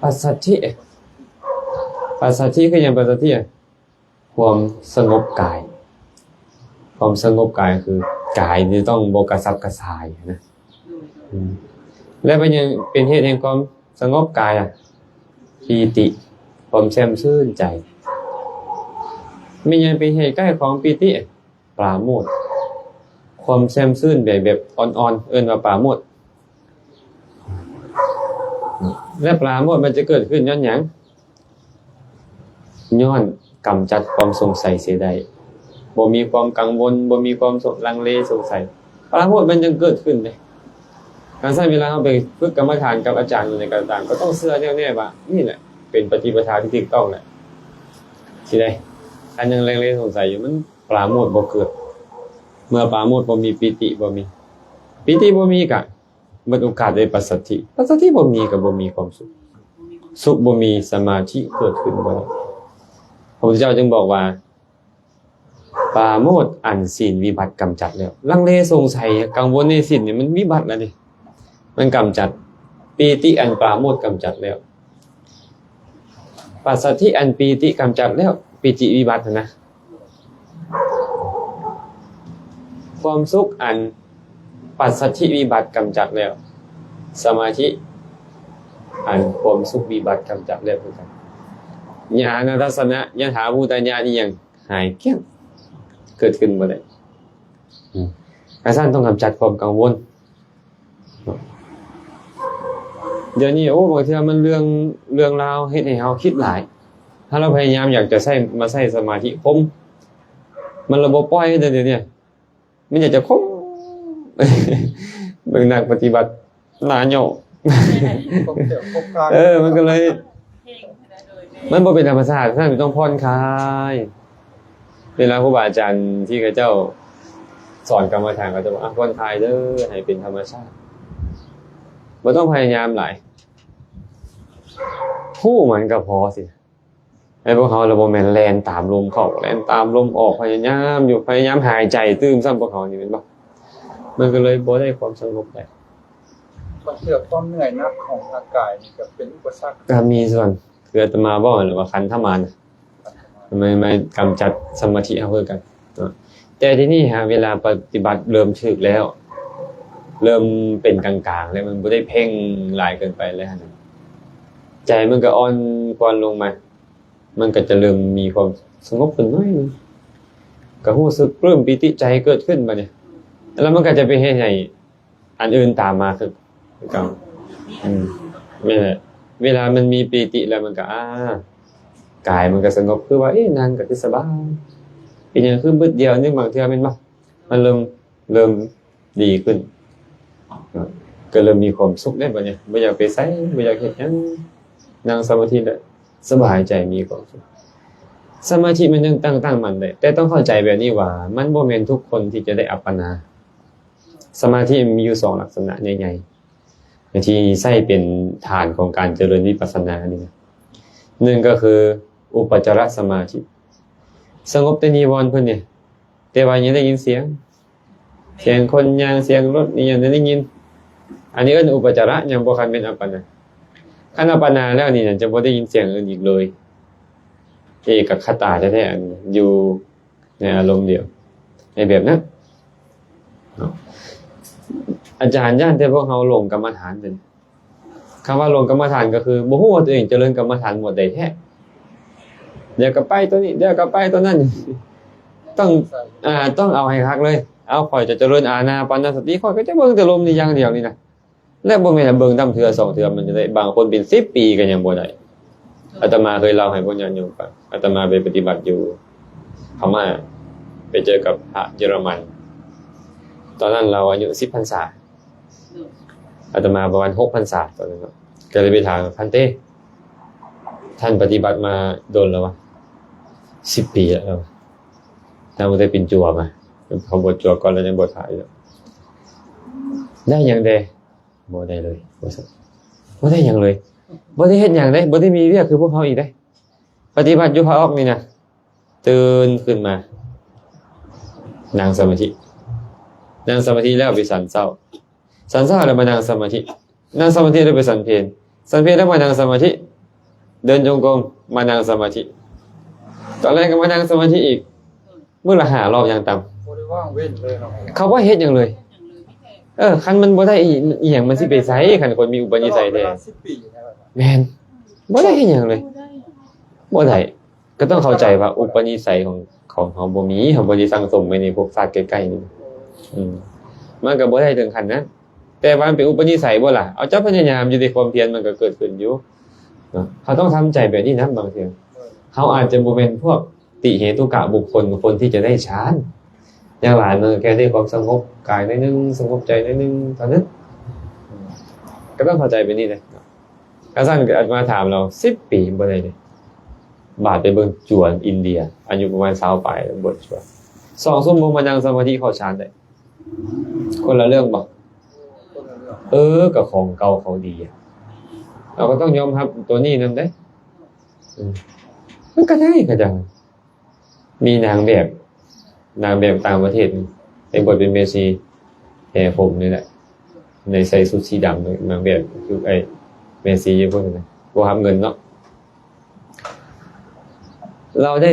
ปัสสัทธิคือหยังปัสสัทธิความสงบกายความสงบกายคือกายนี่ต้องบ่กระสับกระส่ายนะและมันยังเป็นเหตุแห่งความสงบกายปีติความแช่มชื่นใจไม่ยังเป็นเหตุใกล้ของปีติปราโมทย์ความแช่มชื่นแบบอ่อนๆเอิ้นว่าปราโมทย์และปราโมทย์มันจะเกิดขึ้นย้อนหยังย้อนกำจัดความสงสัยเสียได้บ่มีความกังวลบ่มีความลังเลสงสัยปราโมทย์มันยังเกิดขึ้นเลยการใช้เวลาเราไปฝึกกรรมฐานกับอาจารย์ในการต่างก็ต้องเชื่อแน่ๆว่านี่แหละเป็นปฏิปทาที่ถูกต้องแหละสิได้อันยังลังเลสงสัยอยู่มันปราโมทย์บ่เกิดเมื่อปราโมทย์บ่มีปิติบ่มีก็หมดโอกาสได้ปัสสัทธิบ่มีก็บ่มีความสุขบ่มีสมาธิเกิดขึ้นบ่ได้พระพุทธเจ้าจึงบอกว่าปราโมทย์อันศีลวิบัติกำจัดแล้วลังเลสงสัยกังวลในศีลนี่มันวิบัติแล้วนี่มันกำจัดปีติอันปราโมทย์กำจัดแล้วปัสสัทธิอันปีติกำจัดแล้วปีติวิบัตินะความสุขอันปัสสัทธิวิบัติกำจัดแล้วสมาธิอันความสุขวิบัติกำจัดแล้วเหมือนกันญาณทัศนะยถาภูตญาณนี่ยังหายเกลี้ยงเกิดขึ้นบ่ได้การสร้างต้องกำจัดความกังวลเดี๋ยวนี้บางทีมันเรื่องราวเฮ็ดให้เฮาคิดหลายถ้าเราพยายามอยากจะใช้สมาธิคมมันระบบปล่อยเดี๋ยวนี้มันอยากจะคมเบิ่งนักปฏิบัติหนาโยมันก็เลยมันบ่เป็นธรรมชาติท่านต้องผ่อนคลาย เวลาครูบาอาจารย์ที่เขาเจ้าสอนกรรมฐานก็จะบอกผ่อนคลายเด้อให้เป็นธรรมชาติบ่ต้องพยายามหลายผู้มันก็พอสิไอ้พวกเขาระบบแม่นแล่นตามลมเข้าแล่นตามลมออกพยายามอยู่พยายามหายใจตื้มซ้ำพวกเขานี่แม่นบ่มันก็เลยบ่ได้ความสงบได้ บางเทื่อความเหนื่อยหนักของร่างกายนี่ก็เป็นอุปสรรค ก็มีส่วนคืออาตมาบอกหรือว่าขันธมารไม่กำจัดสมาธิเอาเพื่อกันแต่ที่นี่ฮะเวลาปฏิบัติเริ่มฉึกแล้ว เริ่มเป็นกลางๆแล้วมันไม่ได้เพ่งหลายเกินไปแล้วนะใจมันก็อ่อนกว่าลงมามันก็จะเริ่มมีความสงบขึ้นน้อยนึงก็รู้สึกปลื้มปิติใจเกิดขึ้นมาเนี่ยแล้วมันก็จะไปให้อันอื่นตามมาคือกันไม่แหละเวลามันมีปีติแล้วมันก็กายมันก็สงบคือว่านั่งก็คือสบายเป็นอย่างคือบึดเดียวนึงบางเทื่อแม่นบ่มันเริ่มดีขึ้นก็เริ่มมีความสุขได้บัดนี้บ่อยากไปไสบ่อยากเฮ็ดหยังนั่งสมาธิได้สบายใจมีความสุขสมาธิมันยังตั้งมั่นได้แต่ต้องเข้าใจแบบนี้ว่ามันบ่แม่นทุกคนที่จะได้อัปปนาสมาธิมีอยู่2ลักษณะใหญ่ๆที่ใช้เป็นฐานของการเจริญวิปัสสนานี่นะหนึ่งก็คืออุปจารสมาธิสงบแต่นิวรณ์เพิ่นเนี่ยแต่ว่ายังได้ยินเสียงคนยางเสียงรถนี่ยังได้ยินอันนี้เอิ้นอุปจาระยังบ่คันเป็นอัปปนาคันอัปปนาแล้วนี่จะบ่ได้ยินเสียงอื่นอีกเลยเอกคตาแท้ๆอยู่ในอารมณ์เดียวในแบบนั้นอาจารย์ย่านแต่พวกเราลงกรรมฐานเป็นคำว่าลงกรรมฐานก็คือบ่ฮู้ว่าตัวเองเจริญกรรมฐานหมดได้แท้เดี๋ยวก็ไปตัวนี้เดี๋ยวก็ไปตัวนั้นต้องเอาให้คักเลยเอาข่อยจะเจริญอานาปานสติข่อยก็จะเบิ่งแต่ลมนี่อย่างเดียวนี่นะแล้วบ่แม่นเบิ่งนำเทื่อ2เทื่อมันจะได้บางคนเป็น10ปีก็ยังบ่ได้อาตมาเคยเล่าให้พวกญาติโยมฟังอาตมาไปปฏิบัติอยู่พม่าไปเจอกับพระเยอรมันตอนนั้นเราอายุ10พรรษาอาตมาประมาณ6พรรษาตอนนั้นก็เลยไปถามพันเต้ท่านปฏิบัติมาโดนแล้ววะ10ปีแล้วถ้าบ่ได้เป็นจั่วมาเขาบวชจั่วก่อนแล้วยังบวชถ่ายอยู่ได้หยังเด้บ่ได้เลยบ่ได้หยังเลยบ่ได้เฮ็ดหยังเด้บ่ได้มีเวียกคือพวกเขาอีกเด้ปฏิบัติอยู่พระออกนี่นะตื่นขึ้นมานั่งสมาธิแล้วไปสันเศร้าแล้วมานั่งสมาธิแล้วไปสันเพลแล้วมานั่งสมาธิเดินจงกรมมานั่งสมาธิตอนแรกก็มานั่งสมาธิอีกมื้อละ5รอบอย่างต่ำบ่ได้ว่างเว้นเลยเนาะเขาบ่เฮ็ดหยังเลยคันมันบ่ได้อีหยังมันสิไปไสคันคนมีอุปนิสัยแท้10ปีนะครับแม่นบ่ได้เฮ็ดหยังเลยบ่ได้ก็ต้องเข้าใจว่าอุปนิสัยของเฮาบ่มีเฮาบ่ได้สั่งสมไว้ในพวกศาสตร์ใกล้ๆนี่มันก็บ่ได้ถึงขั้นนั้นแต่ว่ามันเป็นอุปนิสัยบ่ล่ะเอาเจ้าพยายามอยู่ในความเพียรมันก็เกิดขึ้นอยู่เนาะเขาต้องทำใจแบบนี้นะบางทีเขาอาจจะบ่เป็นพวกติเหตุกะบุคคลที่จะได้ฌานอย่างหลายมันแค่ได้ความสงบกายนิดนึงสงบใจนิดนึงเท่านั้นก็ต้องเข้าใจแบบนี้เลยถ้าท่านอาจมาถามเรา10ปีบ่ได้เลยบาดไปเบิ่งจวนอินเดียอายุประมาณ20ปลายบวชจวน2ชั่วโมงมานั่งสมาธิเข้าฌานได้คนละเรื่องบ่ก็ของเก่าเขาดีเราก็ต้องยอมรับตัวนี้นำได้มันก็ได้ก็จังมีนางแบบต่างประเทศในบทเป็นเมซีแห่ผมนี่แหละในใส่ชุดสีดำนางแบบคือเมซีพวกนั้นบ่รับเงินเนาะเราได้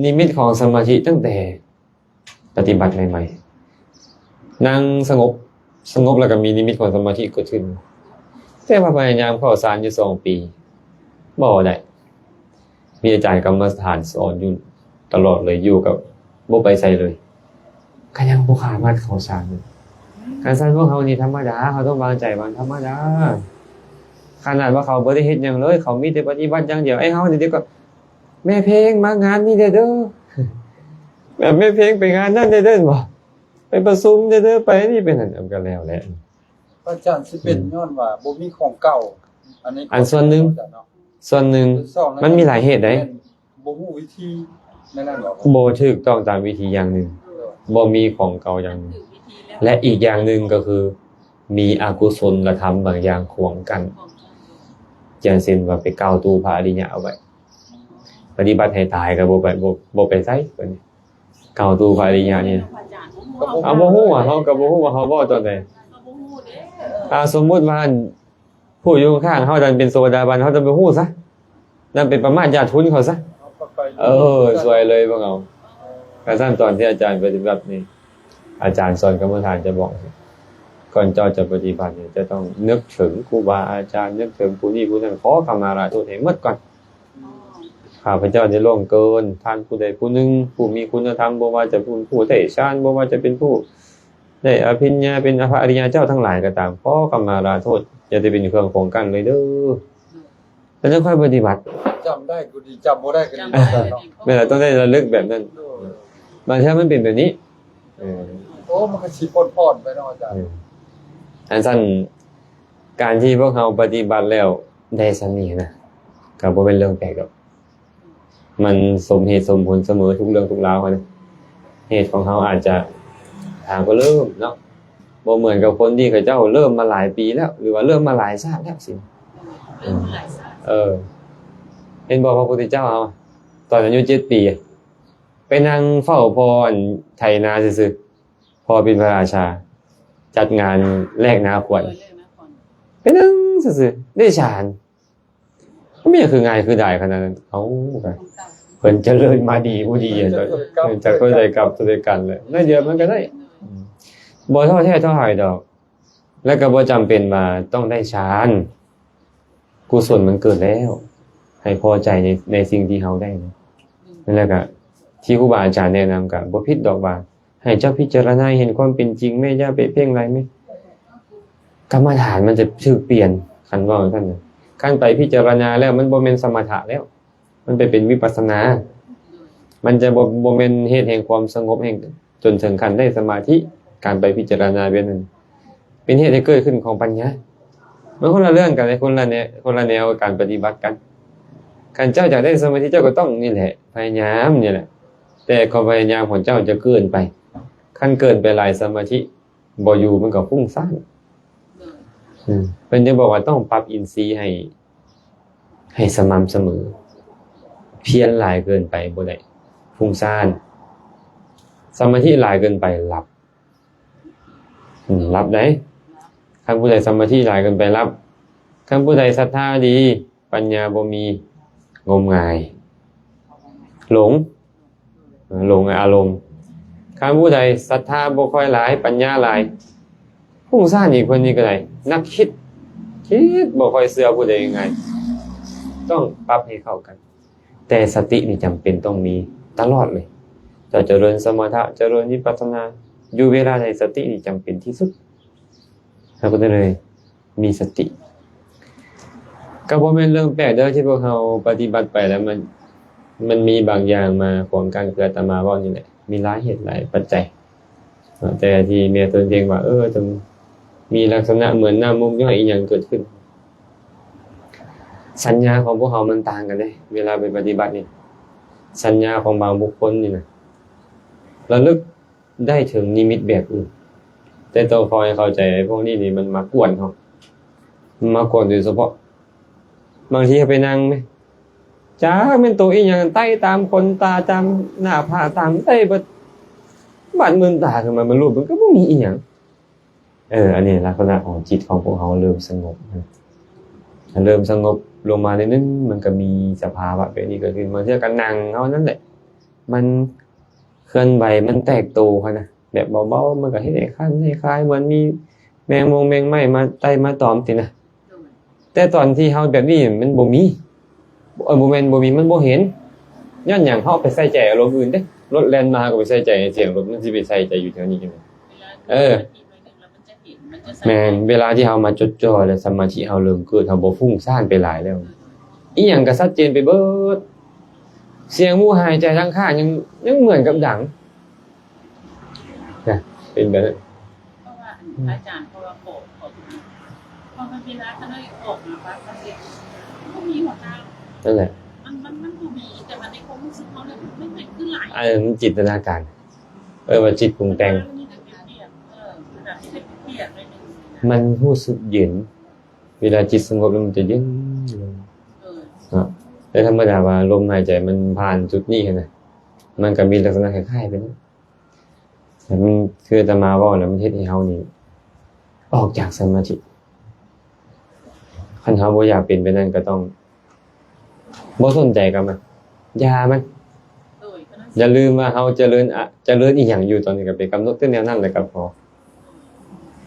นิมิตของสมาธิตั้งแต่ปฏิบัติใหม่ๆนั่งสงบแล้วก็มีนิมิตของสมาธิเกิดขึ้นแต่ว่าพยายามเข้าฌานอยู่2ปีบ่ได้มีอาจารย์กรรมฐานสอนอยู่ตลอดเลยอยู่กับบ่ไปไสเลยก็ยังบ่สามารถเข้าฌานการสร้างพวกเฮานี่ธรรมดาเขาต้องวางใจวางธรรมดาขนาดว่าเขาบ่ได้เฮ็ดหยังเลยเขามีแต่ปฏิบัติอย่างเดียวไอ้เฮานี่เดี๋ยวก็แม่เพลงมางานนี่เด้อแบบแม่เพลงไปงานนั่นเด้อบ่ไปประชุมเด้อไปนี่เป็นนั่นก็แล้วแหละอาจารย์สิเป็นย้อนว่าบ่มีของเก่าอันส่วนหนึ่งมันมีหลายเหตุได้บ่ฮู้วิธี นั่นนั่นหรอ บ่ถูกต้องตามวิธีอย่างหนึ่งบ่มีของเก่าอย่างหนึ่งและอีกอย่างหนึ่งก็คือ มีอกุศลธรรมบางอย่างขวางกันอย่างเช่นว่าไปกล่าวตูพระอริยะเอาไว้ปฏิบัติให้ตายก็บ่ไปไสเพิ่นกล่าวตูพระอริยะนี่เอาบ่ฮู้ว่าเฮาก็บ่ฮู้ว่าเขาเว้าตอนใดสมมุติว่าผู้อยู่ข้างเฮาดันเป็นโสดาบันเฮาจะไปฮู้ซะนั่นเป็นประมาทญาติทุนเขาซะสวยเลยพวกเราขั้นตอนที่อาจารย์ปฏิบัตินี่อาจารย์สอนกรรมฐานจะบอกก่อนเจ้าจะปฏิบัติเนี่ยจะต้องนึกถึงครูบาอาจารย์นึกถึงผู้นี้ผู้นั้นขอขมาลาโทษให้หมดก่อนข้าพเจ้าได้ล่วงเกินท่านผู้ใดผู้หนึ่งผู้มีคุณธรรมบ่ว่าจะเป็นผู้ได้ฌานบ่ว่าจะเป็นผู้ได้อภิญญาเป็นพระอริยเจ้าทั้งหลายก็ตามขอขมาลาโทษอย่าได้เป็นเครื่องของกันเลยเด้อแล้วจะค่อยปฏิบัติจำได้ก็ดีจำบ่ได้ก็ดีเวลาต้องได้ระลึกแบบนั้นบางทีมันเป็นแบบนี้โอ้มันก็สิพ่นๆไปเนาะอาจารย์อันสั้นการที่พวกเราปฏิบัติแล้วได้สำนี้นะก็บ่เป็นเรื่องแปลกหรอกมันสมเหตุสมผลเสมอทุกเรื่องทุกราวนะเหตุของเขาอาจจะทางก็เริ่มเนาะบ่เหมือนกับคนที่เขาเจ้าเริ่มมาหลายปีแล้วหรือว่าเริ่มมาหลายชาติแล้วสิเห็นบอกพระพุทธเจ้าเอาตอนอายุ7 ปีไปนั่งเฝ้าพรไถนาซื่อๆพอเป็นพระราชาจัดงานแลกนาขวัญไปนั่งซื่อๆได้ฌานไม่คือง่ายคือได้ขนาดนั้นเอาเพิ่นเจริญมาดีผู้ดีจะเข้าใจกับตัวกันเลยได้เดียวมันก็ได้บ่ท้อแท้ท้อหายดอกแล้วก็บ่จำเป็นว่าต้องได้ฌานกุศลมันเกิดแล้วให้พอใจในสิ่งที่เฮาได้นะนั่นแหละก็ที่ครูบาอาจารย์แนะนำก็บ่ผิดดอกว่าให้เจ้าพิจารณาเห็นความเป็นจริงแม่อย่าไปเพ่งไรมั้ยกรรมฐานมันจะถูกเปลี่ยนคันว่าซั่นน่ะคันไปพิจารณาแล้วมันบ่แม่นสมถะแล้วมันไปเป็นวิปัสสนามันจะบ่แม่นเหตุแห่งความสงบแห่งจนถึงขั้นได้สมาธิการไปพิจารณาแบบนั้นเป็นเหตุให้เกิดขึ้นของปัญญามันคนละเรื่องกันคนละแนวการปฏิบัติกันการเจ้าอยากได้สมาธิเจ้าก็ต้องนี่แหละพยายามนี่แหละแต่ความพยายามของเจ้าจะเกินไปขั้นเกินไปหลายสมาธิบ่อยู่มันก็ฟุ้งซ่านเพิ่นจะบอกว่าต้องปรับอินทรีย์ให้สม่ำเสมอเพียรหลายเกินไปบ่ได้ฟุ้งซ่านสมาธิหลายเกินไปหลับได้คันผู้ใดสมาธิหลายเกินไปหลับคันผู้ใดศรัทธาดีปัญญาบ่มีงมงายหลงอารมณ์คันผู้ใดศรัทธาบ่ค่อยหลายปัญญาหลายฟุ้งซ่านอีกคนนี้ก็ได้นักคิดบ่ค่อยเชื่อผู้ใดง่ายต้องปรับให้เข้ากันแต่สตินี่จำเป็นต้องมีตลอดเลยจะเจริญสมถะเจริญวิปัสสนาอยู่เวลาใดสตินี่จำเป็นที่สุดเราก็เลยมีสติก็บ่แม่นเรื่องแปลกเด้อที่พวกเราปฏิบัติไปแล้วมันมีบางอย่างมาของการคืออาตมาเว้านี่แหละมีหลายเหตุหลายปัจจัยแต่ที่แม่ตนเองว่าต้องมีลักษณะเหมือนน้ำมุกย่อยอีหยังเกิดขึ้นสัญญาของพวกเรามันต่างกันเด้เวลาไปปฏิบัตินี่สัญญาของบางบุคคลนี่นะระลึกได้ถึงนิมิตแบบอื่นแต่ต้องคอยเข้าใจไอ้พวกนี้นี่มันมากวนเขามากวนโดยเฉพาะบางทีไปนั่งมั้ยจ้าเป็นตัวอีหยังไต้ตามคนตาตามหน้าผาตามไต้เบิดบ้านเมืองตาขึ้นมามันรูปมันก็บ่มีอีหยังอันนี้ลักษณะของจิตของพวกเขาเริ่มสงบเริ่มสงบลงมานิดนึงมันก็มีสภาวะแบบนี้เกิดขึ้นบางทีก็นั่งเฮานั่นแหละมันเคลื่อนไหวมันแตกตัวคั่นน่ะแบบเบาๆมันก็เฮ็ดให้คล้ายเหมือนมีแมงไม้มาไต่มาตอมตินะแต่ตอนที่เฮาแบบนี้มันบ่มีบ่แม่นบ่มีมันบ่เห็นย้อนหยังเฮาไปใส่ใจอารมณ์อื่นเด้รถแล่นมาก็ไปใส่ใจเสียงรถมันสิไปใส่ใจอยู่แถวนี้จังได๋แม่นเวลาที่เฮามาจดจ่อแล้วสมาธิเฮาเริ่มเกิดเฮาบ่ฟุ้งซ่านไปหลายแล้วอีหยังก็ชัดเจนไปเบิดเสียงหมู่หายใจทางข้างยังเหมือนกับดังนะเป็นแบบนั้นเพราะว่าอาจารย์เพราะว่าโกรธพอมันเวลาท่านได้โกรธมาปั๊บก็เสียบ่มีหัวหน้านั่นแหละ มันบ่มีแต่ว่าในความรู้สึกเขาเนี่ยมันไม่คือหลาย อันนั้นจินตนาการว่าจิตปรุงแต่ง มีแต่เปรียบแบบที่เป็นเปรียบเลยนึง มันรู้สึกเย็นเวลาจิตสงบแล้วมันจะเย็นลงแต่ธรรมดาว่าลมหายใจมันผ่านจุดนี้นะมันก็มีลักษณะคล้ายๆไปนะแต่มันคืออาตมาว่าแล้วมันเฮ็ดให้เฮานี่ออกจากสมาธิคันเฮาบ่อยากเป็นไปนั่นก็ต้องบ่สนใจกับมันอย่ามันอย่าลืมว่าเฮาเจริญอีหยังอยู่ตอนนี้ก็ไปกำหนดแต่แนวนั้นแหละก็พอ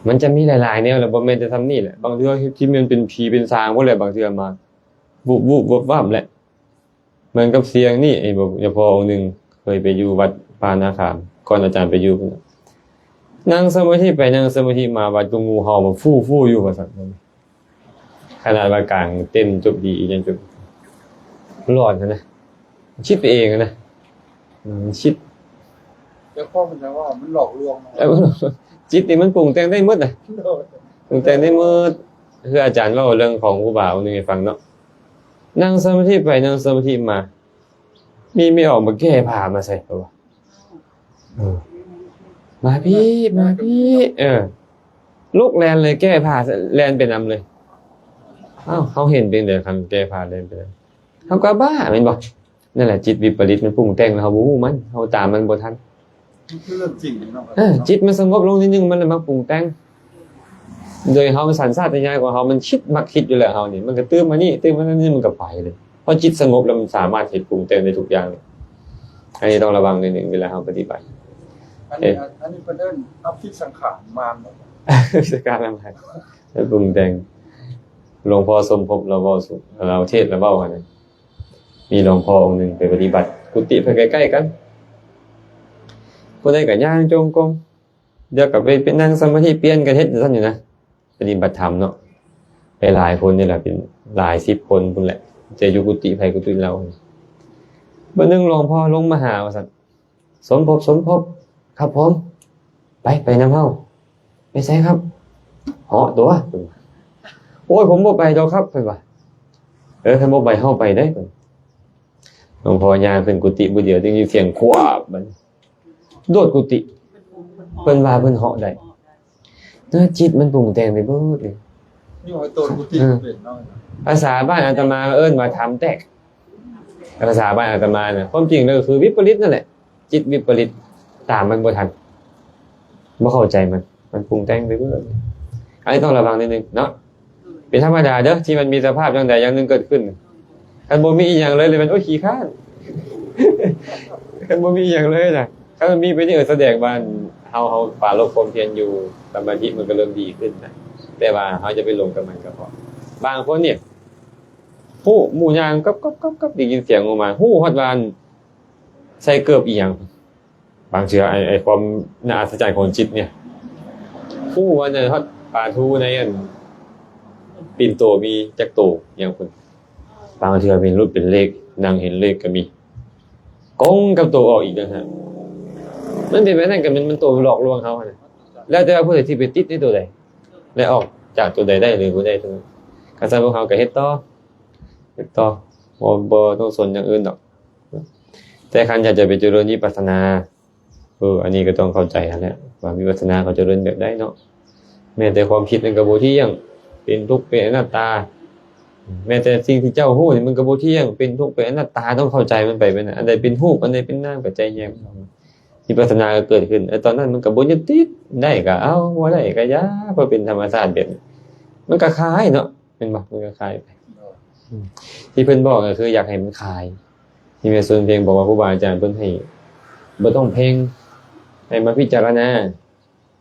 มันจะมีหลายๆแนวแหละบ่แม่นแต่ทำนี่แหละบางเทื่อที่มันเป็นผีเป็นสางพวกแหละบางเทื่อมาวูบๆวับๆแหละเหมือนกับเสียงนี่ไอ้บอกอย่าพอองค์นึงเคยไปอยู่วัดปานาคามก่อนอาจารย์ไปอยู่นั่งสมาธิไปนั่งสมาธิมาวัดตรงงูเห่ามาฟู่อยู่ว่าซั่นขนาดว่ากลางเต้นจบดียังจบร้อนนะคิดไปเองนะคิด แล้วข้อมันจะว่ามันหลอกลวง จิตนี่มันปรุงแต่งได้หมดน่ะปรุงแต่งได้หมดคืออาจารย์เล่าเรื่องของครูบาองค์นึงให้ฟังเนาะนั่งสมาธิไปนั่งสมาธิมามีออกมาแก้ผ้ามาใส่ตัวมาพี่ลูกแลนเลยแก้ผ้าแลนไปนำเลยอ้าวเขาเห็นเป็นเดี๋ยวคันแก้ผ้าแลนไปเลยเขาก็บ้าแม่นบ่นั่นแหละจิตวิปริตมันปรุงแต่งแล้วเขาบ่ฮู้มันเขาตามมันบ่ทันคือเรื่องจริงเนาะจิตมันสงบลงนิดนึงมันเลยมาปรุงแต่งโดยเฮาสัญชาตญาณของเฮามันมักคิดอยู่แล้วเฮานี่มันก็ตื้มมานี่ตื้มมานั่นนี่มันก็ไปเลยพอจิตสงบแล้วมันสามารถเฮ็ดปรุงแต่งได้ทุกอย่างอันนี้ต้องระวังนิดนึงเวลาเฮาปฏิบัติอันนี้ประเด็นอัพที่สังขารมารสการนำให้ปรุงแต่งหลวงพ่อสมภพเราเว้าสุเราเทศน์เราเว้ากันมีหลวงพ่อองค์นึงไปปฏิบัติกุฏิเพิ่นใกล้ๆกันผู้ใดก็ย่างจงกรมเดี๋ยวก็ไปนั่งสมาธิเปลี่ยนกันเฮ็ดซั่นอยู่นะปฏิบัติธรรมเนาะไปหลายคนนี่แหละเป็นหลาย10คนพุ่นแหละจะอยู่กุฏิไผกุฏิเรามื้อนึงหลวงพ่อลงมาหาว่าซั่นสมภพครับผมไปนำเฮาไปไสครับเหาะตัวโอ้ยผมบ่ไปดอกครับเพิ่นว่าถ้าบ่ไปเฮาไปได้เพิ่นหลวงพ่อย่างขึ้นกุฏิบ่เดียวได้ยินเสียงควาบมันโดดกุฏิเพิ่นว่าเพิ่นเหาะได้จิตมันปรุงแต่งไปเบิดเลยนี่ว่าตัวกุฏิเป็นเนาะภาษาบ้านอาตมาเอิ้นว่าทำแตกภาษาบ้านอาตมาน่ะความจริงแล้วก็คือวิปริตนั่นแหละจิตวิปริตตามมันบ่ทันบ่เข้าใจมันปรุงแต่งไปเบิดอันนี้ต้องระวังนิดนึงเนาะเป็นธรรมดาเด้อที่มันมีสภาพอย่างใดอย่างหนึ่งเกิดขึ้นคันบ่มีอีหยังเลยมันโอ้ยขี้คร้านคันบ่มีอีหยังเลยน่ะถ้ามันมีไปนี่แสดงว่าเฮาฝ่าโลกความเพียรอยู่สมาธิมันก็เริ่มดีขึ้นนะแต่ว่าเฮาจะไปลงกับมันก็พอบางคนเนี่ยฮู้หมู่ย่างก๊อบได้ยินเสียงออกมาฮู้ฮอดว่าใส่เกือบอีหยังบางเทื่อไอ้ความน่าอัศจรรย์ของจิตเนี่ยฮู้ว่าเนี่ยฮอดปลาทูในอันปิ่นโตมีจักโตอย่างพุ่นบางเทื่อเป็นรูปเป็นเลขนั่งเห็นเลขก็มีกงกับตัวออกอีกนะฮะมันเป็นแบบนั้นกันมันตัวหลอกลวงเขาน่ะแล้วแต่ว่าผู้ใดที่ไปติดในตัวใดและออกจากตัวใดได้หรือบ่ได้ตัวก็ซั่นพวกเขาก็เฮ็ดต่อบ่ต้องสนอย่างอื่นดอกแต่คันอยากจะไปเจริญวิปัสสนาอันนี้ก็ต้องเข้าใจนั่นแหละว่าวิปัสสนาเขาเจริญแบบใดเนาะแม้แต่ความคิดมันก็บ่เที่ยงเป็นทุกข์เป็นอนัตตาแม้แต่สิ่งที่เจ้าฮู้นี่มันก็บ่เที่ยงเป็นทุกข์เป็นอนัตตาต้องเข้าใจมันไปนะอันใดเป็นรูปอันใดเป็นนามก็ใจแยกวิปัสสนาก็เกิดขึ้นตอนนั้นมันก็บ่ยึดติดได้ก็เอาบ่ได้ก็อย่าเพราะเป็นธรรมชาติแบบมันก็คลายเนาะเป็นบ่มันก็คลายไปที่เพิ่นบอกก็คืออยากให้มันคลายที่แม่ส่วนเพียงบอกว่าครูบาอาจารย์เพิ่นให้บ่ต้องเพ่งให้มาพิจารณา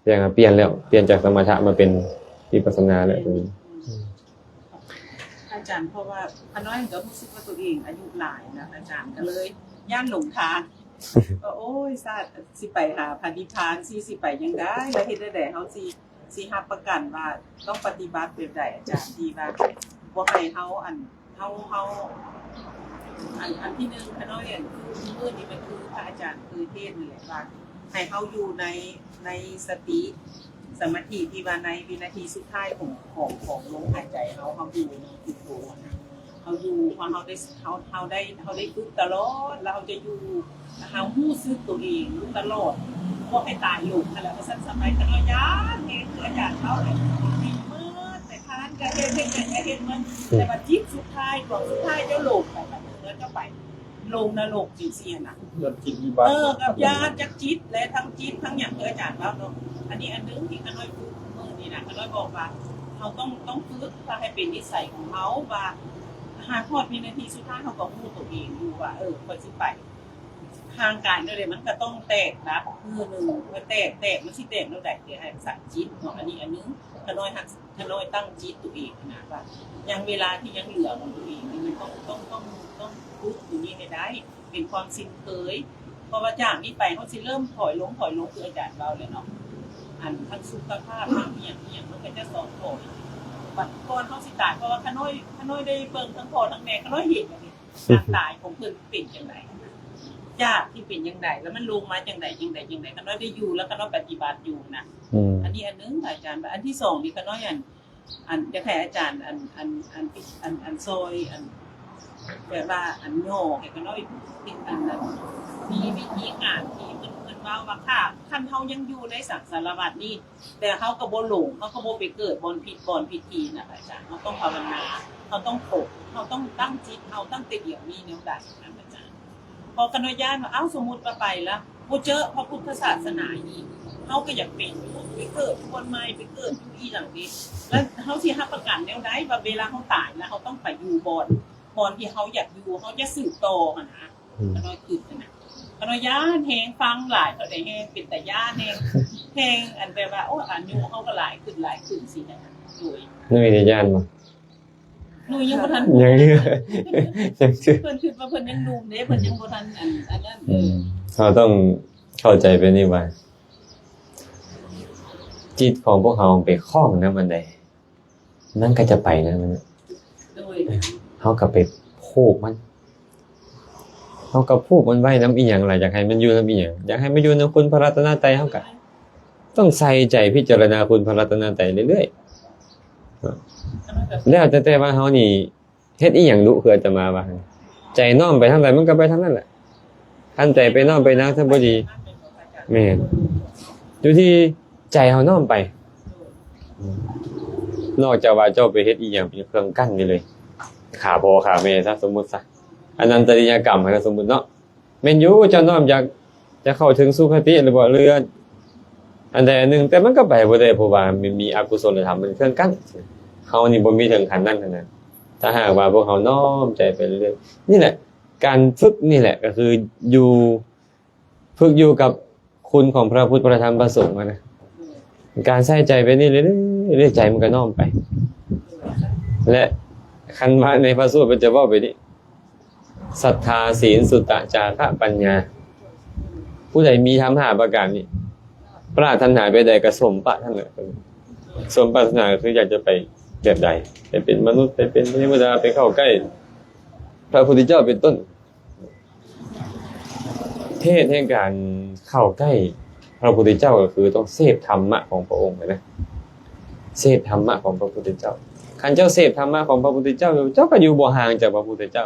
อย่างเปลี่ยนแล้วเปลี่ยนจากสมถะมาเป็นวิปัสสนาแล้วอาจารย์เพราะว่าพน้อยก็รู้สึกว่าตัวเองอายุหลายนะอาจารย์ก็เลยย่านหลงทางก็โอ้ยซาดสิไปหาพระนิพพานสิไปยังได้แล้วเฮ็ดได้เฮาสิรับประกันว่าต้องปฏิบัติแบบใดอาจารย์ดีว่าบ่ให้เฮาอันที่นึงพน้อยคือมื้อนี้มันคือพระอาจารย์คือเทศน์นี่แหละว่าให้เฮาอยู่ในสติสมาธิที่ว่าในวินาทีสุดท้ายของลมหายใจเฮาอยู่ในพุทโธนะเฮ เขาอยู่พอเขาได้ฝึกตลอดแล้วเขาจะอยู่เขาฮู้ซึ้งตัวเองรู้ตลอดว่าให้ตายลงนั่นแหละว่าสั้นสมัยกันระยะเองคืออาจารย์เขาเลยมีมือแต่ทานก็เฮ็ดมันแต่ว่าจิตสุดท้ายดวงสุดท้ายเจ้าลงไปแบบเนื้อเจ้าไปลงนรกจริงๆน่ะ เรื่องจิตวิบัติ กับญาติจากจิตและทั้งจิตทั้งอย่างอาจารย์แล้วเนาะอันนี้อันนึงที่ขน้อยพูดมือนี่นะขน้อยบอกว่าเขาต้องฝึกว่าให้เป็นนิสัยของเขาว่าหาพอดมีนาทีสุดท้ายเขาก็รู้ตัวเองอยู่ว่าคนสิไปทางกายเลยมันก็ต้องแตกนะมือหนึ่งมันแตกมันสิแตกแล้วได้เดี๋ยวให้ภาษาจิตเนาะอันนี้อันนึงขน้อยตั้งจิตตัวเองนะว่ายังเวลาที่ยังเหลือของตัวเองนี่มันต้องฝึกอยู่นี่ให้ได้เป็นความสิ้นเคยเพราะว่าจากนี้ไปเขาสิเริ่มถอยลงคืออาจารย์เราเลยเนาะอันทั้งสุขภาพทั้งอย่างมันก็จะสอนถอยบัดก่อนเขาสิตายเพราะว่าขน้อยได้เบิ่งทั้งพ่อทั้งแม่ขน้อยเห็นอย่างนี้การตายของเพิ่นเป็นจังไดญาติที่เป็นจังไดแล้วมันลงมาจังไดขน้อยได้อยู่แล้วขน้อยปฏิบัติอยู่นะอันนี้อันนึงอาจารย์อันที่สองนี่ขน้อยอันจะแค่อาจารย์อันซอยอันแบบว่าอันโง่ให้ขน้อยติดอันนั้นมีวิธีการที่เพิ่นว่าค่ะคันเฮายังอยู่ในสังสารวัฏนี่แต่เฮาก็บ่หลงเฮาก็บ่ไปเกิดบนผิดบนพิธีนะอาจารย์เฮาต้องภาวนาเฮาต้องโขกเฮาต้องตั้งจิตเฮาตั้งแต่เดี๋ยวนี้แนวใดนะอาจารย์พอกันญาติว่าสมมุติว่าไปแล้วบ่เจอพระพุทธศาสนาอีกเฮาก็อยากเป็นไปเกิดคนใหม่ไปเกิดอยู่อีหลังนี้แล้วเฮาสิรับประกันแนวใดว่าเวลาเฮาตายแล้วเฮาต้องไปอยู่บอนที่เฮาอยากอยู่เฮาจะสืบต่อหั่นนะก็น้อยขึ้นนะขนย่านแหงฟังหลายเขาได้แหงเป็นแต่ย่านแหงอันแปลว่าอายุเขาก็หลายขึ้นสินะด้วยนี่ในย่านบ่หนูยังบ่ทันยังเชื่อเพิ่นคิดว่าเพิ่นยังหนุ่มเด้เพิ่นยังบ่ทันอันนั้นเราต้องเข้าใจเป็นนี่ว่าจิตของพวกเราไปคล้องนะมันได้มันก็จะไปนะมันเฮาก็ไปผูกมันเขาก็พูดมันไว้น้ำอีหยังล่ะอยากให้มันอยู่น้ำอีหยังอยากให้มันอยู่ในคุณพระรัตนตรัยเฮาก็ต้องใส่ใจพิจารณาคุณพระรัตนตรัยเรื่อยๆแล้วแต่ว่าเฮานี่เฮ็ดอีหยังดุคือจะมาว่าใจน้อมไปทางใดมันก็ไปทางนั้นแหละคันใจไปน้อมไปทางบ่ดีแม่นอยู่ที่ใจเฮาน้อมไปนอกจากว่าเจ้าไปเฮ็ดอีหยังเป็นเครื่องกั้นนี่เลยฆ่าพ่อฆ่าแม่ซะสมมุติซะอนันตริยกรรมให้สมมุติเนาะแม่นอยู่เจ้าน้อมอยากจะเข้าถึงสุคติหรือบ่เรือนอันใดอันหนึ่งแต่มันก็ไปบ่ได้เพราะว่ามันมีอกุศลธรรมเป็นเครื่องกั้นเฮานี่บ่มีถึงขั้นนั้นเท่านั้นถ้าหากว่าพวกเฮาน้อมใจไปเรื่อยๆนี่แหละการฝึกนี่แหละก็คือฝึกอยู่กับคุณของพระพุทธพระธรรมพระสงฆ์นะการใส่ใจไปนี่เรื่อยๆใจมันก็น้อมไปและคันมาในพระสูตรมันจะว่าไปนี่ศรัทธาศีลสุตตะจาระปัญญาผู้ใดมีธรรม5ประการนี้ปรารถนาไปใดก็สมปรารถนาสมปรารถนาคืออยากจะไปแบบใดไปเป็นมนุษย์ไปเป็นเทวดาไปเข้าใกล้พระพุทธเจ้าเป็นต้นเทศแห่งการเข้าใกล้พระพุทธเจ้าก็คือต้องเสพธรรมะของพระองค์นะเสพธรรมะของพระพุทธเจ้าคันเจ้าเสพธรรมะของพระพุทธเจ้าเจ้าก็อยู่บ่ห่างจากพระพุทธเจ้า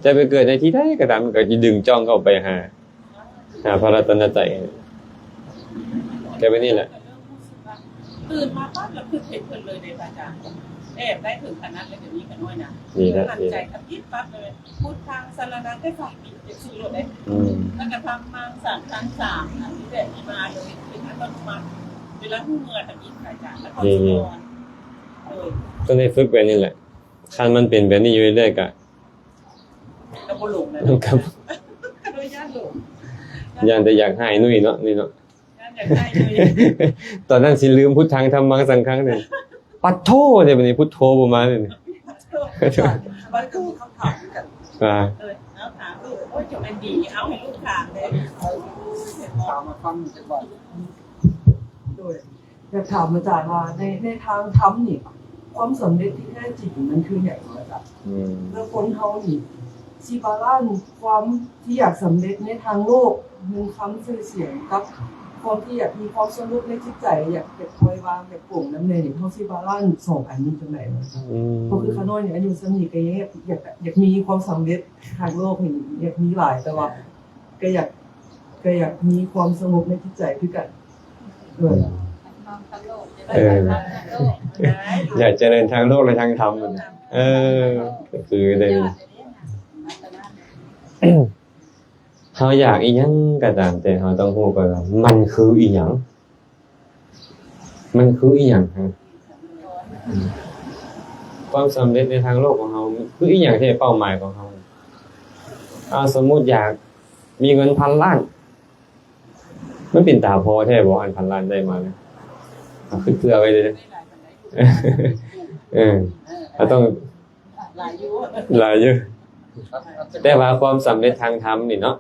จะไปเกิดในที่ใดก็ตามมันก็จะดึงจ้องเข้าไปหาพระรัตนตรัยแกเป็นนี่แหละตื่นมาปั๊บแล้วคือเห็นเพิ่นเลยในอาจารย์ได้ถึงขนาดเลยเดี๋ยวนี้กันน้อยนะมั่นใจกับยิบปั๊บเลยพูดทางสารนังได้ฝากปิดจะซื้อรถได้แล้วก็ทำมา3 ครั้ง 3อันนี้แบบมาเลยเป็นอัตโนมัติเวลาหูเมื่อทำอีกอาจารย์แล้วก็สอนก็ได้ฝึกแบบนี้แหละคันมันเป็นแบบนี้อยู่เรื่อยๆก็ก็บ่หลงนะครับโดยย่านหลงย่านแต่อยากหายนุ่ยเนาะนี่เนาะย่านอยากหายนุ่ยตอนนั้นสิลืมพุทธังธัมมังสังฆังนี่ปัดโธเนี่ยบัดนี้พุทโธบ่มาเลยนี่มันก็มีคำถามกันเอาถามลูกโอ้ยจะเป็นดีเอาให้ลูกถามเลยถามมาฟังจังว่าโดยอยากถามอาจารย์ว่าในทางธรรมนี่ความสำเร็จที่แท้จริงมันคืออย่างไรครับแล้วคนเฮานี่สิบาลานซ์ความที่อยากสำเร็จในทางโลกมีคำชื่อเสียงกับค คนที่อยากมีความสนุกในจิตใจอยากปล่อยวางอยากปลงน้ำในนี่เฮาสิบาลานซ์สองอันนี้จังได๋เนาะเพราะคือขาน้อยเนี่ยอายุส่ำนี้ก็อยากมีความสำเร็จทางโลกนี่อยากมีหลายแต่ว่าก็อยากมีความสงบในจิตใจคือกันด้วย อยากเจริญทางโลกและทางธรรมก็คือได้เฮาอยากอีหยังก็ตามแต่เฮาต้องรู้ก่อนว่ามันคืออีหยังฮะความสำเร็จในทางโลกของเฮาคืออีหยังที่เป้าหมายของเฮาสมมุติอยากมีเงินพันล้านมันเป็นตาพอแท้บ่อันพันล้านได้มาเนี่ยคือเกลือไว้เลยเราต้องหลายอยู่แต่ว่าความสำเร็จทางธรรมนี่เนาะ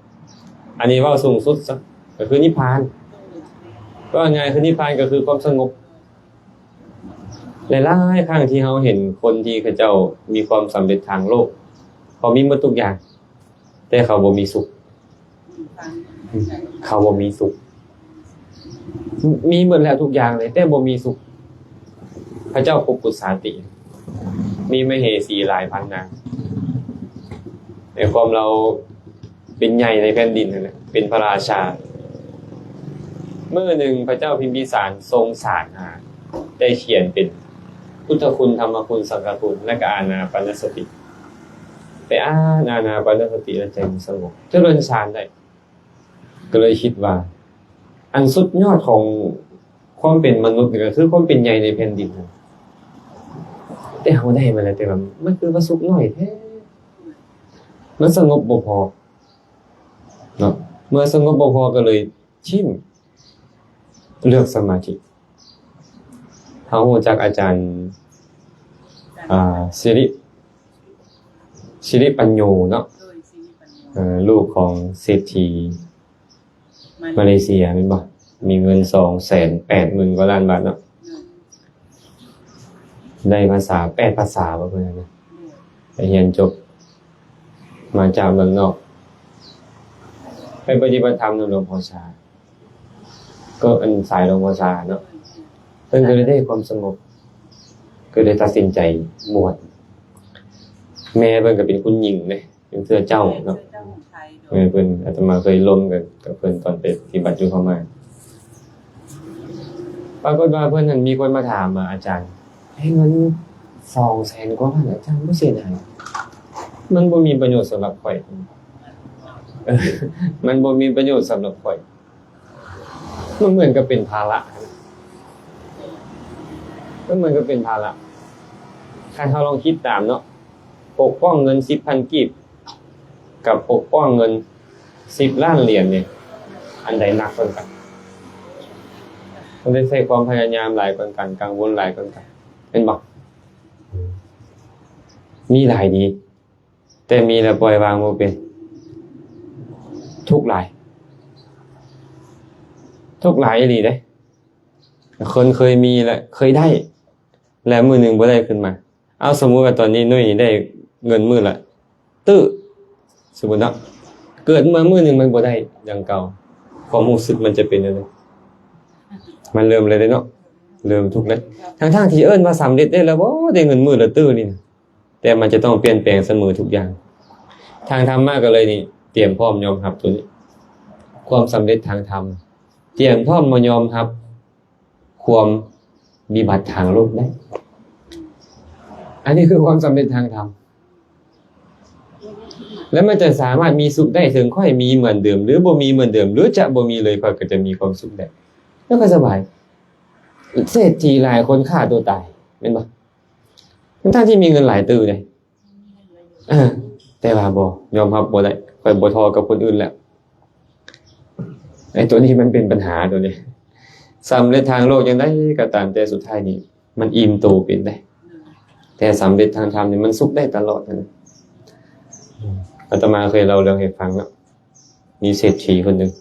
อันนี้ว่าสูงสุดก็คือนิพพานก็ง่ายคือนิพพานก็คือความสงบหลายๆครั้งที่เราเห็นคนที่เขาเจ้ามีความสำเร็จทางโลกเขามีหมดทุกอย่างแต่เขาบ่มีสุขมีหมดแล้วทุกอย่างเลยแต่บ่มีสุขพระเจ้าปกปุสาติมีมเหสีหลายพันนางในความเราเป็นใหญ่ในแผ่นดินนั่นแหละเป็นพระราชาเมื่อหนึ่งพระเจ้าพิมพิสารทรงสารหาได้เขียนเป็นพุทธคุณธรรมคุณสังฆคุณและก็อานาปานสติไปอ่านอานาปานสติแล้วใจมันสงบเจริญฌานได้ก็เลยคิดว่าอันสุดยอดของความเป็นมนุษย์ก็คือความเป็นใหญ่ในแผ่นดินแต่เฮาได้มาแล้วแต่ว่ามันคือว่าสุขน้อยแท้มันสงบบ่พอเนาะเมื่อสงบบ่พอก็เลยชิมเลือกสมาธิเฮารู้จักอาจารย์สิริปัญโยเนาะลูกของเศรษฐีมาเลเซียแม่นบ่มีเงิน 280,000 กว่าล้านบาทเนาะได้ภาษา8ภาษาบ่เพิ่นนะไปเรียนจบมาจากเมืองนอกไปปฏิบัติธรรมในหลวงพ่อชาก็อันสายหลวงพ่อชาเนาะเพิ่นก็เลยได้ความสงบก็เลยตัดสินใจบวชแม่เพิ่นก็เป็นคุณหญิงเด้เป็นเสื้อเจ้าเนาะเพิ่นอาตมาเคยร่วมกันกับเพิ่นตอนไปปฏิบัติอยู่พม่าปรากฏว่าเพิ่นนั้นมีคนมาถามอาจารย์ให้เงิน 200,000 กว่าบาทอาจารย์บ่เสียดายมันบ่มีประโยชน์สำหรับข่อยมันบ่มีประโยชน์สำหรับข่อยมันเหมือนกับเป็นภาระถ้าเราลองคิดตามเนาะปกป้องเงิน 10,000 กีบกับปกป้องเงิน10 ล้านเหรียญเนี่ยอันใดหนักกว่ากันมันได้ใช้ความพยายามหลายกว่ากันกังวลหลายกว่ากันเป็นบ่มีหลายดีแต่มีแล้วปล่อยวางบ่เป็นทุกข์หลายอีหลีเด้คนเคยมีและเคยได้แล้วมื้อนึงบ่ได้ขึ้นมาเอาสมมุติว่าตอนนี้นุ้ยได้เงินมื้อละตื้อสมมุติเนาะเกิดมามื้อนึงมันบ่ได้อย่างเก่าความรู้สึกมันจะเป็นจังได๋มันเริ่มเลยเด้เนาะเริ่มทุกข์แล้วทั้งๆที่เอิ้นว่าสำเร็จได้แล้วบ่ได้เงินมื้อละตื้อนี่แต่มันจะต้องเปลี่ยนแปลงเสมอทุกอย่างทางธรรมะก็เลยนี่เตรียมพร้อมยอมรับตัวนี้ความสำเร็จทางธรรมเตรียมพร้อมมายอมรับความวิบัติทางโลกได้อันนี้คือความสำเร็จทางธรรมแล้วมันจะสามารถมีสุขได้ถึงค่อยมีเหมือนเดิมหรือบ่มีเหมือนเดิมหรือจะบ่มีเลยก็จะมีความสุขได้แล้วก็สบายเศรษฐีหลายคนฆ่าตัวตายแม่นบ่ทั้งที่มีเงินหลายตื้อเลยแต่ว่าบ่ยอมรับบ่ได้ค่อยบ่ทอกับคนอื่นแล้วไอ้ตัวนี้มันเป็นปัญหาตัวนี้สำเร็จทางโลกยังได้ก็ตามแต่สุดท้ายนี่มันอิ่มโตเป็นได้แต่สำเร็จทางธรรมนี่มันสุขได้ตลอดนะอาตมาเคยเล่าเรื่องให้ฟังแล้วมีเศรษฐีคนหนึ่ง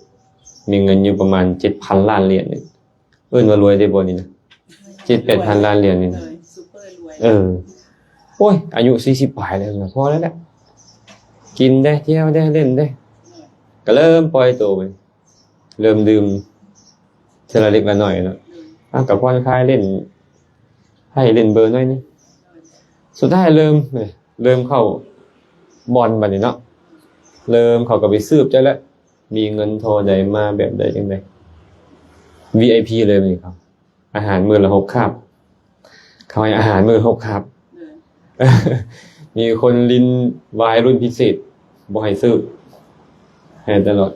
มีเงินอยู่ประมาณ 7,000 ล้านเหรียญนี่เอิ้นว่ารวยได้บ่นี่นะ 7-8,000 ล้านเหรียญนี่ซุปเปอร์รวยโอ้ยอายุ40ปลายแล้วนะพอแล้วแหละกินได้เที่ยวได้เล่นได้ก็เริ่มปล่อยตัวไปเริ่มดื่ม เทอละเล็กละน้อยเนาะกับผ่อนคลายเล่นให้เล่นเบอร์น้อยนึงสุดท้ายเริ่มเข้าบอลบัดนี้เนาะเริ่มเขาก็ไปสืบจักแล้วมีเงินทอใดมาแบบใดจังได๋ VIP เลยบัดนี้ครับอาหารมื้อละ6คาบเขาให้อาหารมื้อ6คาบ มีคนลินวายรุ่นพิเศษบ่ให้ซื้อให้ตลอด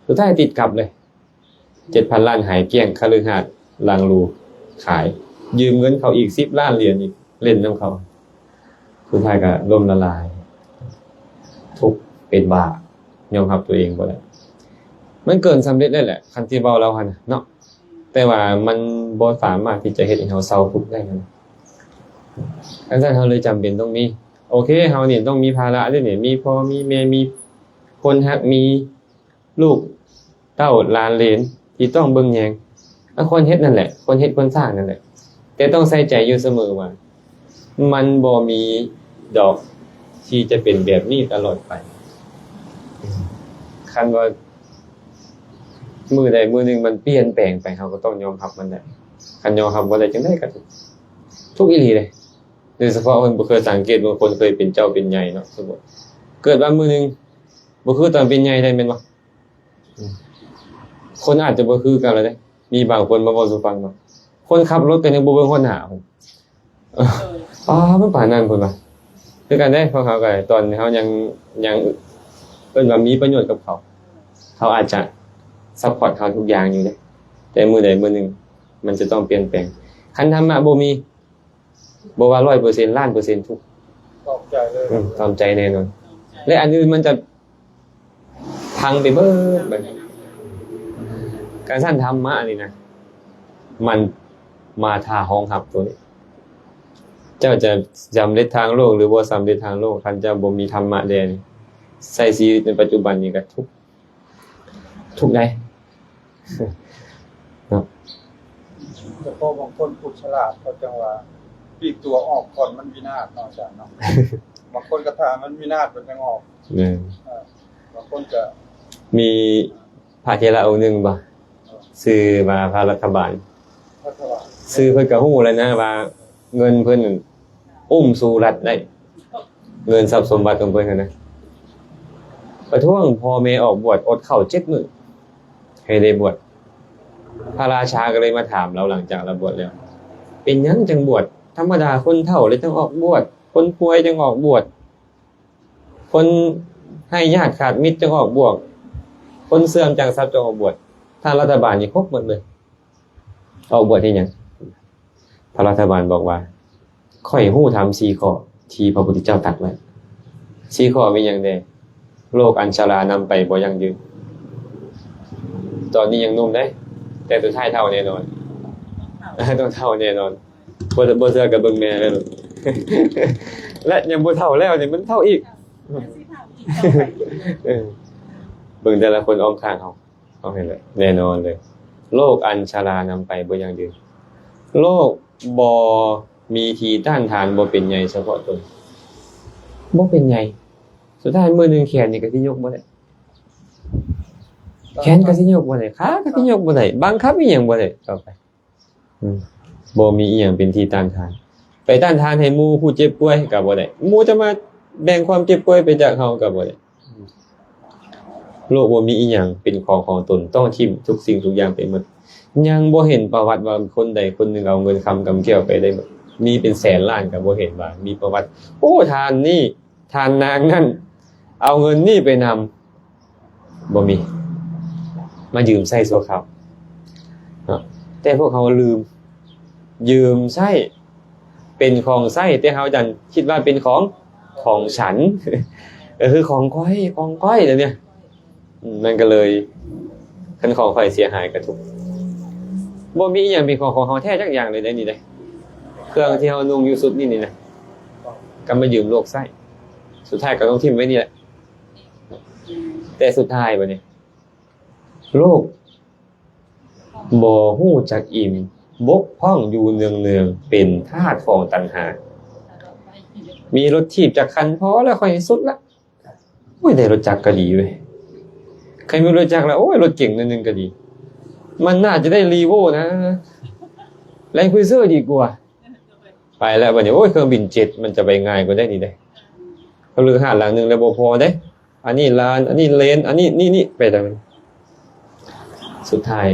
สุดท้ายติดกลับเลย 7,000 ล้านหายเกลี้ยงคฤหาสน์ลางรูขายยืมเงินเขาอีก10 ล้านเหรียญอีกเล่นนํเขาสุดท้ายก็ล่มละลายทุกข์เป็นบ้ายอมรับตัวเองบ่ได้มันเกินสำเร็จแล้วแหละคันที่เว้าเราหั่นน่ะเนาะแต่ว่ามันบ่สามารถที่จะเฮ็ดให้เราเศร้าทุกข์ได้นั่นดังนั้นเราเลยจำเป็นต้องมีโอเคเฮานี่ต้องมีภาระด้วยนี่มีพ่อมีแม่มีคนฮักมีลูกเต้าหลานเหลนที่ต้องเบิ่งแยงคนเฮ็ดนั่นแหละคนเฮ็ดคนสร้างนั่นแหละแต่ต้องใส่ใจอยู่เสมอว่ามันบ่มีดอกที่จะเป็นแบบนี้ตลอดไปคันว่ามื้อใดมื้อหนึงมันเปลี่ยนแปลงไปเฮาก็ต้องยอมรับมันได้คันยอมรับบ่ได้จังได๋ก็ทุกข์อีหลีเลยโดยเฉพาะเพิ่นบ่เคยสังเกตบางคนเคยเป็นเจ้าเป็นใหญ่เนาะสมมุติเกิดว่ามื้อหนึงบ่คือตอนเป็นใหญ่ได้แม่นบ่คนอาจจะบ่คือกันแล้วเด้มีบางคนมาเว้าสู่ฟังเนาะคนขับรถก็ยังบ่เบิ่งคนหน้ามันปานนั้นพุ่นว่าคือกันเด้เพราะเขาก็ตอนเขายังเพิ่นว่ามีประโยชน์กับเขาเขาอาจจะซัพพอร์ตเขาทุกอย่างอยู่เด้แต่มื้อใดมื้อหนึงมันจะต้องเปลี่ยนแปลงคันธรรมะบ่มีบ่ว่า 100% ล้านเปอร์เซ็นต์ทุกตอบใจเลย ตามใจแน่นอนและอันอื่นมันจะพังไปเบิดบัดการสร้างธรรมะนี่นะมันมาท่าห้องรับตัวนี้เจ้าจะสำเร็จทางโลกหรือบ่สำเร็จทางโลกคันเจ้าบ่มีธรรมะแดนใช้ชีวิตในปัจจุบันนี้ก็ทุกข์ได้ เนาะ แต่พอบางคนผู้ฉลาดเขาจังว่าปลีกตัวออกก่อนมันวินาศเนาะอาจารย์เนาะ บางคนก็ถามมันวินาศเป็นจังออกบางคนก็มีพระเถระองค์หนึงบ่ชื่อว่าพระรัฐบาลชื่อเพิ่นก็ฮู้แล้วนะว่าเงินเพิ่นอุ้มสู่รัฐได้เงินทรัพย์สมบัติของเพิ่นนะประท้วงพ่อแม่ออกบวชอดข้าว7 มื้อให้ได้บวชพระราชาก็เลยมาถามเราหลังจากเราบวชแล้วเป็นหยังจังบวชธรรมดาคนเฒ่าเลยต้องออกบวชคนป่วยจึงออกบวชคนให้ญาติขาดมิตรจึงออกบวชคนเสื่อมจากทรัพย์จึงออกบวชทางรัฐบาลนี่ครบหมดเลยออกบวชเฮ็ดหยังพระรัฐบาลบอกว่าข้อยฮู้ธรรม4ข้อที่พระพุทธเจ้าตรัสไว้4ข้อมีหยังแน่โลกอันชรานำไปบ่ยั่งยืนตอนนี้ยังหนุ่มได้แต่สุดท้ายเฒ่าแน่นอนต้องเฒ่าแน่นอนบ่เชื่อก็เบิ่งแม่แล้วและยังบ่เฒ่าแล้วนี่มันเฒ่าอีกเบิ่งแต่ละคนอ้อมข้างเอาเห็นเลยแน่นอนเลยโลกอันชรานำไปบ่ยั่งยืนโลกบ่มีทีต้านทานบ่เป็นใหญ่เฉพาะตนบ่เป็นใหญ่สุดท้ายมื้อนึงแขนนี่ก็สิยกบ่ได้แขนก็สิยกบ่ได้ขาก็สิยกบ่ได้บังคับอีหยังบ่ได้ต่อไปบ่มีอีหยังเป็นที่ต้านทานไปต้านทานให้หมู่ผู้เจ็บป่วยก็บ่ได้หมู่จะมาแบ่งความเจ็บป่วยไปจากเฮาก็บ่ได้โลกบ่มีอีหยังเป็นของตนต้องทิ่มทุกสิ่งทุกอย่างไปหมดยังบ่เห็นประวัติว่าคนใดคนหนึ่งเอาเงินคำกำเกี่ยวไปได้มีเป็นแสนล้านก็บ่เห็นว่ามีประวัติโอ้ทานนี่ทานนางนั่นเอาเงินนี่ไปนำบ่มีมายืมใช้ชั่วคราวแต่พวกเขาลืมยืมใช้เป็นของใช้แต่เฮาดันคิดว่าเป็นของฉันคือของก้อยแล้วเนี่ยมันก็เลยคันของข่อยเสียหายก็ทุกบ่มีอีหยังเป็นของเฮาแท้จักอย่างเลยได้นี่เด้เครื่องที่เฮานุ่งอยู่สุดนี่นะก็มายืมโลกใช้สุดท้ายก็ต้องทิ้งไว้นี่แหละแต่สุดท้ายบัดนี้โลกบ่ฮู้จักอิ่มบกพร่องอยู่เนืองๆเป็นทาสของตัณหามีรถถีบจักคันพอแล้วค่อยสุดละโอ้ยได้รถจักรก็ดีเว้ยใครมีรถจักรแล้วโอ้ยรถเก่งนึงก็ดี มันน่าจะได้รีโวนะแรงคุยเซอร์ดีกว่าไปแล้ววันนี้โอ้ยเครื่องบินเจ็ตมันจะไปง่ายกว่าได้นี่ได้เขาลือหาดหลังหนึ่งแล้วบ่พอได้อันนี้ลานอันนี้เลนอันนี้นี่ไปแต่มันสุดท้าย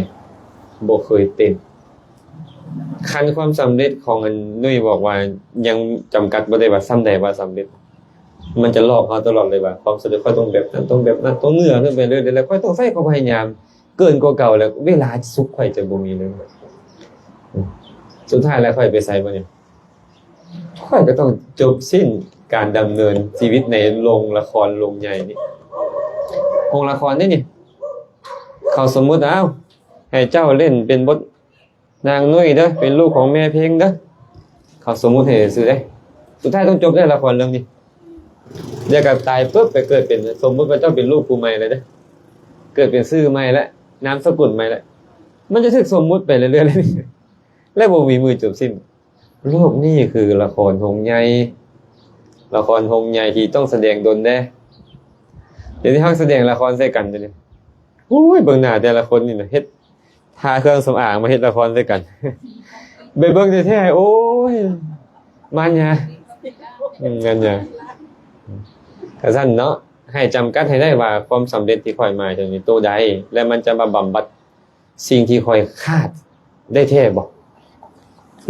บ่เคยเต็มคันความสำเร็จของอันนุ้ยบอกว่ายังจำกัดบ่ได้ว่าซ้ำใดว่าสำเร็จมันจะหลอกเราตลอดเลยว่าความสำเร็จค่อยต้องแบบนั้นต้องแบบนั้นต้องเหนือขึ้นไปเรื่อยๆแล้วค่อยต้องใส่ความพยายามเกินกว่าเก่าแล้วเวลาสุขค่อยจะบ่มีเลยสุดท้ายแล้วค่อยไปใส่บ่เนี่ยค่อยก็ต้องจบสิ้นการดำเนินชีวิตในโรงละครโรงใหญ่นี่โรงละครนี่เขาสมมุติให้เจ้าเล่นเป็นบทนางนุ้ยเด้อเป็นลูกของแม่เพลงเด้อเขาสมมุติให้ซื้อได้สุดท้ายต้องจบได้ละครเรื่องนี้เดี๋ยวก็ตายปุ๊บไปเกิดเป็นสมมุติว่าเจ้าเป็นลูกผู้ใหม่เลยเด้อเกิดเป็นชื่อใหม่แล้วนามสกุลใหม่แล้วมันจะถูกสมมุติไปเรื่อยๆเลยและบ่มีมือจบสิ้นโลกนี้คือละครหงใหญ่ละครหงใหญ่ที่ต้องแสดงดนแน่เดี๋ยวนี้เฮาแสดงละครใส่กันเดี๋ยวนี้โอ้ยเบิ่งหน้าแต่ละคนนี่น่ะเฮ็ดทาเครื่องสำอางมาเฮ็ดละครใส่กันไปเบิ่งแท้ๆโอ้ยมันหยังงั้นหยังก็ซั่นเนาะให้จำกัดให้ได้ว่าความสำเร็จที่ค่อยมาถึงนี้ตัวใดและมันจะมาบำบัดสิ่งที่ค่อยขาดได้แท้บ่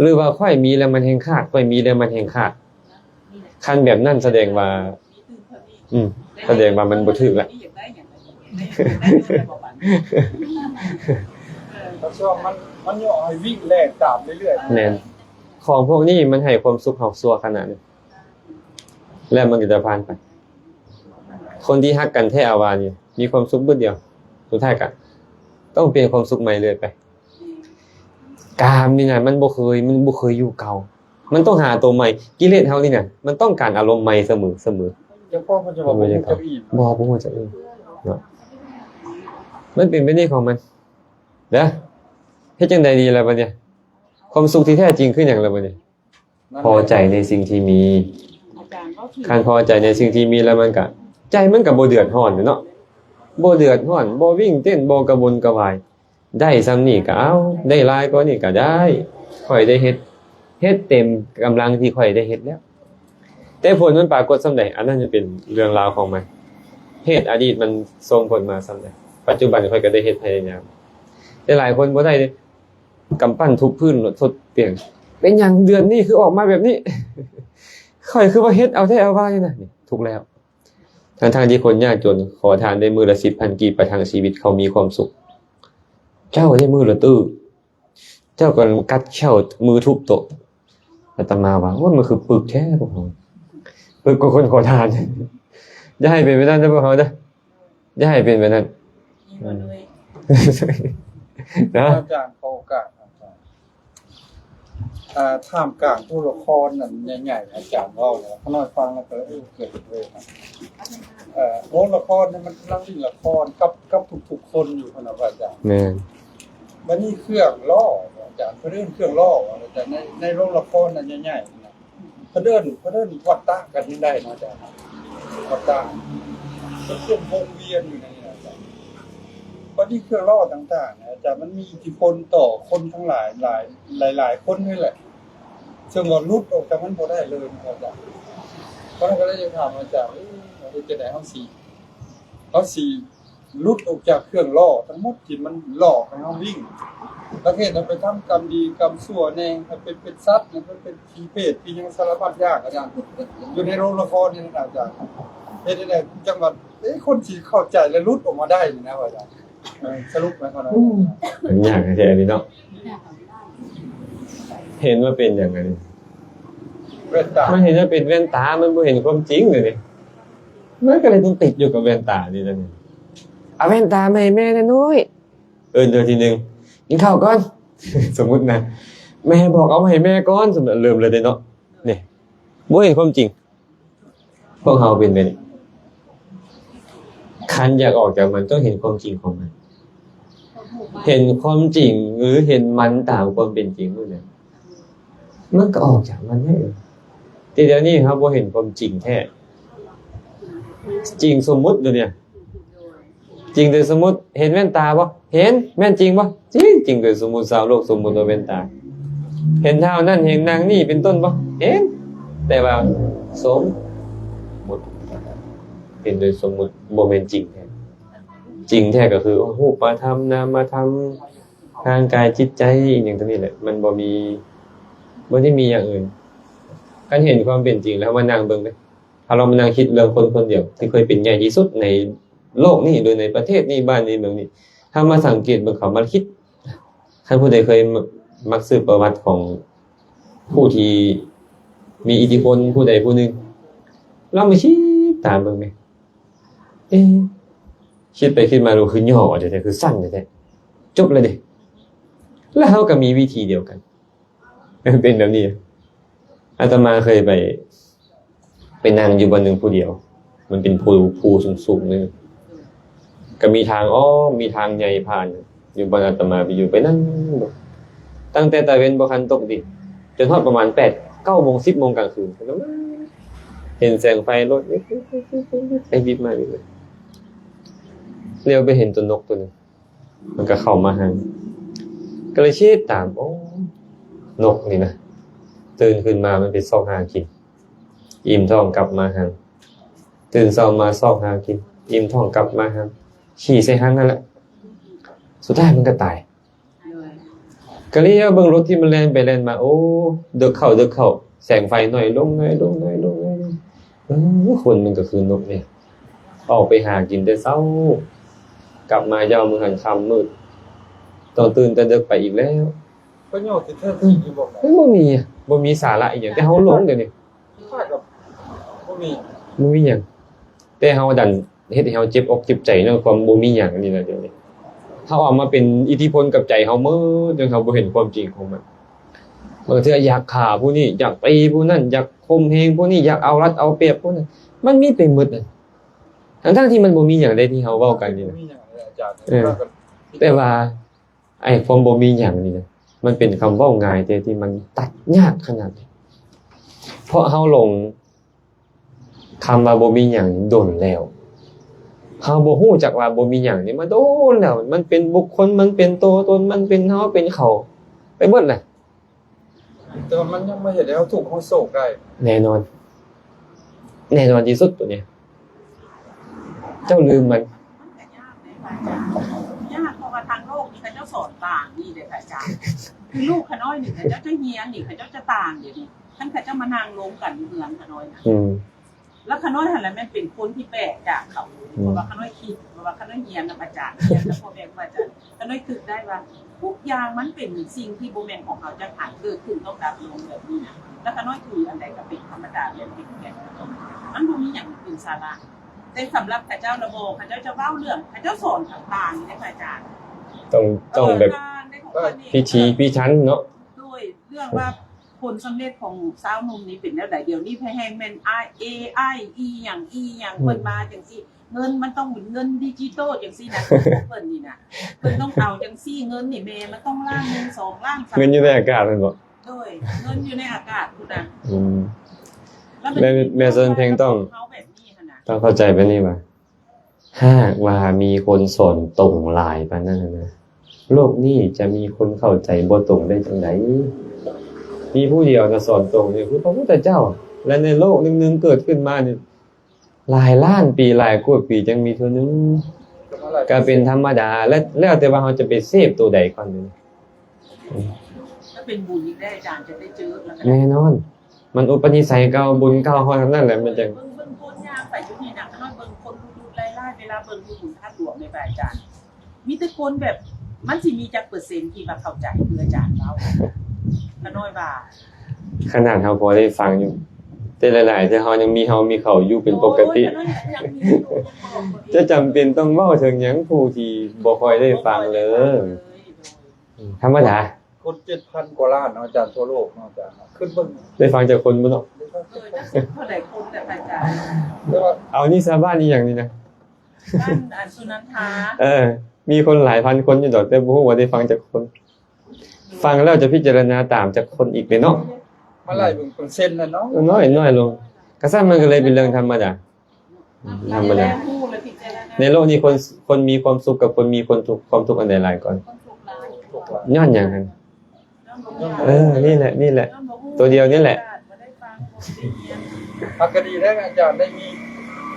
หรือว่าค่อยมีแล้วมันแห่งขาดค่อยมีแล้วมันแห่งขาดคันแบบนั้นแสดงว่าแสดงว่ามันบ่ถูกแล้ว ก็ช่วงมันย่อให้วิ่งแล่นตามเรื่อยๆ แน่นของพวกนี้มันให้ความสุขเฮาซัวขนาดนี้แล้วมันก็จะผ่านไปคนที่ฮักกันแท้อาวานี่มีความสุขเบิดเดียวสุดท้ายก็ต้องเปลี่ยนความสุขใหม่เรื่อยไปกามนี่น่ะมันบ่เคยอยู่เก่ามันต้องหาตัวใหม่กิเลสเฮานี่น่ะมันต้องการอารมณ์ใหม่เสมอเจ้าพ่อมันจะบอกว่าจะอีก บ่ฮู้จักเองเนาะมันเป็นไปได้ของมันเด้อเฮ็ดจังได๋ดีล่ะบัดเนี่ยความสุขที่แท้จริงคือหยังล่ะบัดเนี่ยพอใจในสิ่งที่มีการพอใจในสิ่งที่มีแล้วมันก็ใจมันก็บ่เดือดร้อนเนาะบ่เดือดร้อนบ่วิ่งเต้นบ่กระวนกระวายได้ซำนี้ก็เอาได้หลายกว่านี้ก็ได้ค่อยได้เฮ็ดเต็มกำลังที่ค่อยได้เฮ็ดแล้วแต่ผลมันปรากฏซำใดอันนั้นจะเป็นเรื่องราวของมันเหตุอดีตมันส่งผลมาซำใดปัจจุบันค่อยก็ได้เฮ็ดพยายามแต่หลายคนบ่ได้กำปั้นทุบพื้นทดเปลี่ยนเป็นหยังเดือนนี้คือออกมาแบบนี้ ค่อยคือว่าเฮ็ดเอาแท้เอาว่านี่นะนี่ถูกแล้วทั้งที่คนยากจนขอทานได้มื้อละ 10,000 กีบประทังชีวิตเขามีความสุขเจ้าได้มื้อละตื้อเจ้าก็กัดเข่ามือทุบโต๊ะอาตมาว่ามันคือปึกแท้พวกเราปึกกว่าคนขอทานอย่าให้เป็นไปนั้นนะพวกเราเด้ออย่าให้เป็นไปนั้นนะ อาจารย์โอกาสท่ามกลางผู้ละครนั่นใหญ่ๆอาจารย์เล่าเลยเขาน้อยฟังแล้วก็เกิดเลยนะโรงละครเนี่ยมันกำลังเล่นละครกับทุกๆคนอยู่นะอาจารย์ แม่น มันนี่เครื่องล่ออาจารย์เพิ่นเครื่องล่ออาจารย์ในโรงละครนั่นใหญ่ๆนะเพิ่นวัดตากันได้นะอาจารย์วัดตาเครื่องวงเวียนอยู่ในนี้อาจารย์วันนี้เครื่องล่อต่างๆนะอาจารย์มันมีอิทธิพลต่อคนทั้งหลายคนนี่แหละซึ่งว่าลุดออกจากมันบ่ได้เลยอาจารย์เพราะนั้นก็เลยจะถามอาจารย์จะได้เฮาสิลุดออกจากเครื่องล่อทั้งหมดที่มันหลอกให้เฮาวิ่งประเทศเราไปทำกรรมดีกรรมชั่วแน่ให้เป็นสัตว์มันเป็นผีเปรตผียังสารพัดอย่างอาจารย์อยู่ในโรงละครนี่นะอาจารย์เฮ็ดได้จังหวัดคนที่เข้าใจและลุดออกมาได้นี่นะอาจารย์สรุปไหมครับมันยากแท้ๆนี่เนาะเห็นว่าเป็นอย่างนั้น แว่นตา มันเห็นว่าเป็นแว่นตามันบ่เห็นความจริงเลยนี่มันก็เลยต้องติดอยู่กับแว่นตานี่ล่ะนี่เอาแว่นตามาให้แม่นะนุ้ยเดือนทีนึงกินข้าวก่อน สมมุตินะแม่บอกเอามาให้แม่ก่อนสมมุติเริ่มเลยเด้เนาะนี่บ่เห็นความจริงพวกเฮาเป็นไปนี่คันอยากออกจากมันต้องเห็นความจริงของมันเห็นความจริงหรือเห็นมันตามความเป็นจริงนู่นน่ะมันก็ออกจากมันได้แต่เดี๋ยวนี้ครับบ่เห็นความจริงแท้จริงสมมุติอยู่เนี่ยจ จริงโดยสมมุติเห็นแว่นตาบ่เห็นแม่นจริงบ่จริงจริงโดยสมมุติสาวโลกสมมุติว่าแว่นตา เห็นเท่านั้นเห็นนางนี่เป็นต้นบ่เห็นแต่ว่าสมมุติเป็นโดยสมมุติบ่แม่นจริงแท้จริงแท้ก็คือรูปธรรมนามธรรมทางกายจิตใจอีหยังตัวนี้แหละมันบ่ได้มีอย่างอื่นการเห็นความเป็นจริงแล้วมานั่งเบิ่งเด้ถ้าเรามานั่งคิดเรื่องคนคนเดียวที่เคยเป็นใหญ่ที่สุดในโลกนี้โดยในประเทศนี้บ้านนี้เมืองนี้ถ้ามาสังเกตเบิ่งเขามาคิดท่านผู้ใดเคยมักสืบประวัติของผู้ที่มีอิทธิพลผู้ใดผู้หนึ่งเราไม่คิดตามเบิ่งไหมคิดไปคิดมาดูคือย่อแต่คือสั้นแต่จบเลยดิแล้วเขาก็มีวิธีเดียวกันเป็นแบบนี้อาตมาเคยไปนั่งอยู่บนหนึ่งผู้เดียวมันเป็นภูสูงๆนึงก็มีทางมีทางใหญ่ผ่านอยู่บนอาตมาไปอยู่ไปนั่งตั้งแต่ตะเวนบ่คันตกดินจนฮอดประมาณ 8-9 โมง 10 โมงกลางคืนเห็นแสงไฟรถไปวิบมาวิบเลยเลี้ยวไปเห็นตัวนกตัวนึงมันก็เข้ามาหาก็เลยชี้ตามนกนี่นะตื่นขึ้นมามันไปซอกหากินอิ่มท้องกลับมาหาตื่นเช้ามาซอกหากินอิ่มท้องกลับมาหาขี่ใส่หางนั่นแหละสุดท้ายมันก็ตายก็เลยเบิ่งรถที่มันแล่นไปแล่นมาเดึกเข้าแสงไฟหน่อยลงคนมันก็คือนกเนี่ยออกไปหากินแต่เช้ากลับมาเย้ามือหันค่ำมืดต้องตื่นแต่ดึกไปอีกแล้วก็ย่อสิแท้จริงอยู่บ่บ่มีสาระอีหยังแต่เฮาหลงเดี๋ยวนี้ค่ากับบ่มีหยังแต่เฮาดันเฮ็ดให้เฮาเจ็บอกเจ็บใจเนาะความบ่มีหยังนี่ล่ะเดี๋ยวนี้เฮาออกมาเป็นอิทธิพลกับใจเฮาเมื่อจนเฮาบ่เห็นความจริงของมันบางเทื่ออยากฆ่าผู้นี้อยากตีผู้นั้นอยากข่มเหงผู้นี้อยากเอารัดเอาเปรียบผู้นั้นมันมีไปหมดน่ะทั้งที่มันบ่มีหยังได้ที่เฮาเว้ากันนี่นะแต่ว่าไอ้ความบ่มีหยังนี่นะมันเป็นคำเว้าง่ายแต่ที่มันตัดยากขนาดนี้เพราะเฮาหลงคำว่าบ่มีหยังโดนแล้วเฮาบ่ฮู้จักว่าบ่มีหยังนี่มาโดนแล้วมันเป็นบุคคลมันเป็นตัวตนมันเป็นเฮาเป็นเขาไปเบิดแหละแต่มันยังไม่เห็นแล้วถูกเฮาโศกได้แน่นอนที่สุดตัวเนี้ยเจ้าลืมมันยากเพราะว่าทางโลกนี่เขาเจ้าสอนต่างนี่เลยค่ะอาจารย์คือลูกขน้อยนี่เขาเจ้าจะเฮียนนี่เขาเจ้าจะต่างเดี๋ยวนี้ท่านเขาเจ้ามานั่งลงกันเมืองขน้อยนะแล้วขน้อยหันแล้วมันเป็นคนที่แปลกจากเขาเพราะว่าขน้อยคิดเพราะว่าขน้อยเฮียนกับอาจารย์เฮียนกับพ่อแม่ครูอาจารย์ขน้อยคิดได้ว่าทุกอย่างมันเป็นสิ่งที่โบแมนของเขาจะผ่านเกิดขึ้นต้องดับลงแบบนี้นะแล้วขน้อยคืออันใดก็เป็นธรรมดาเรื่องเป็นแบบมันบ่มีอย่างเป็นสาระแต่สำหรับพระเจ้าระโบพระเจ้าจะเว้าเรื่องพระเจ้าสอนต่างๆนี่อาจารย์ต้องแบบพิธีพิชันเนาะด้วยเรื่องว่าผลสำเร็จของสาวหนุ่มนี้เป็นแล้วใดเดี๋ยวนี้แฮงแม่น AI อย่างเพิ่นมาจังซี่เงินมันต้องเหมือนเงินดิจิทัลจังซี่นะเพิ่นนี่น่ะเพิ่นต้องเอาจังซี่เงินนี่แม่มันต้องล้าน1 2ล้าน3เงินอยู่ในอากาศแม่นบ่ด้วยเงินอยู่ในอากาศพุ่นน่ะแม่เซินเพลงต้องเข้าใจแบบนี้ว่าหากว่ามีคนสอนตรงหลายปานนั้นนะโลกนี้จะมีคนเข้าใจบ่ตรงได้จังได๋มีผู้เดียวน่ะสอนตรงนี่คือพระพุทธเจ้าและในโลกนึงเกิดขึ้นมานี่หลายล้านปีหลายกว่าปีจังมีเท่านึงก็เป็นธรรมดาแล้วแต่ว่าเราจะไปเสพตัวใดก่อนนึงถ้าเป็นบุญอีกได้อาจารย์จะได้เจอแล้วแน่นอนมันอุปนิสัยเก่าบุญเก่าเฮาทั้งนั้นแหละมันจังไปอยู่นี่นะน้อยเบิ่งคนดูไล่ๆเวลาเบิ่งดูบุญทัดหลวงในพระอาจารย์มีแต่คนแบบมันสิมีจักเปอร์เซ็นต์ที่ว่าเข้าใจคืออาจารย์เว้าน้อยว่าขนาดเฮาพอได้ฟังอยู่แต่หลายๆที่เฮายังมีเขาอยู่เป็นปกติจะจำเป็นต้องเว้าถึงหยังผู้ที่บ่ค่อยได้ฟังเลยธรรมดาคน 7,000 กว่าล้านเนาะอาจารย์ทั่วโลกเนาะอาจารย์ขึ้นเบิ่งได้ฟังจากคนบ่เนาะเท่าใดคนแต่พระอาจารย์เอานี่ชาวบ้านนี่อย่างนี้นะบ้านอันสุนันทามีคนหลายพันคนอยู่ดอกแต่บ่ฮู้ว่าได้ฟังจากคนฟังแล้วจะพิจารณาตามจากคนอีกเลยเนาะมาไล่เบิ่งเปอร์เซ็นต์น่ะเนาะน้อยลงก็ซั่นมันก็เลยเป็นเรื่องธรรมดาธรรมดาผู้และพิจารณา ในโลกนี้คนมีความสุขกับคนมีความทุกข์อันใดหลายก่อน คนถูกหลาย ย้อนหยังกันนี่แหละ ตัวเดียวนี่แหละ บ่ได้ฟังบ่ได้เรียน ปกติได้อาจารย์ได้มี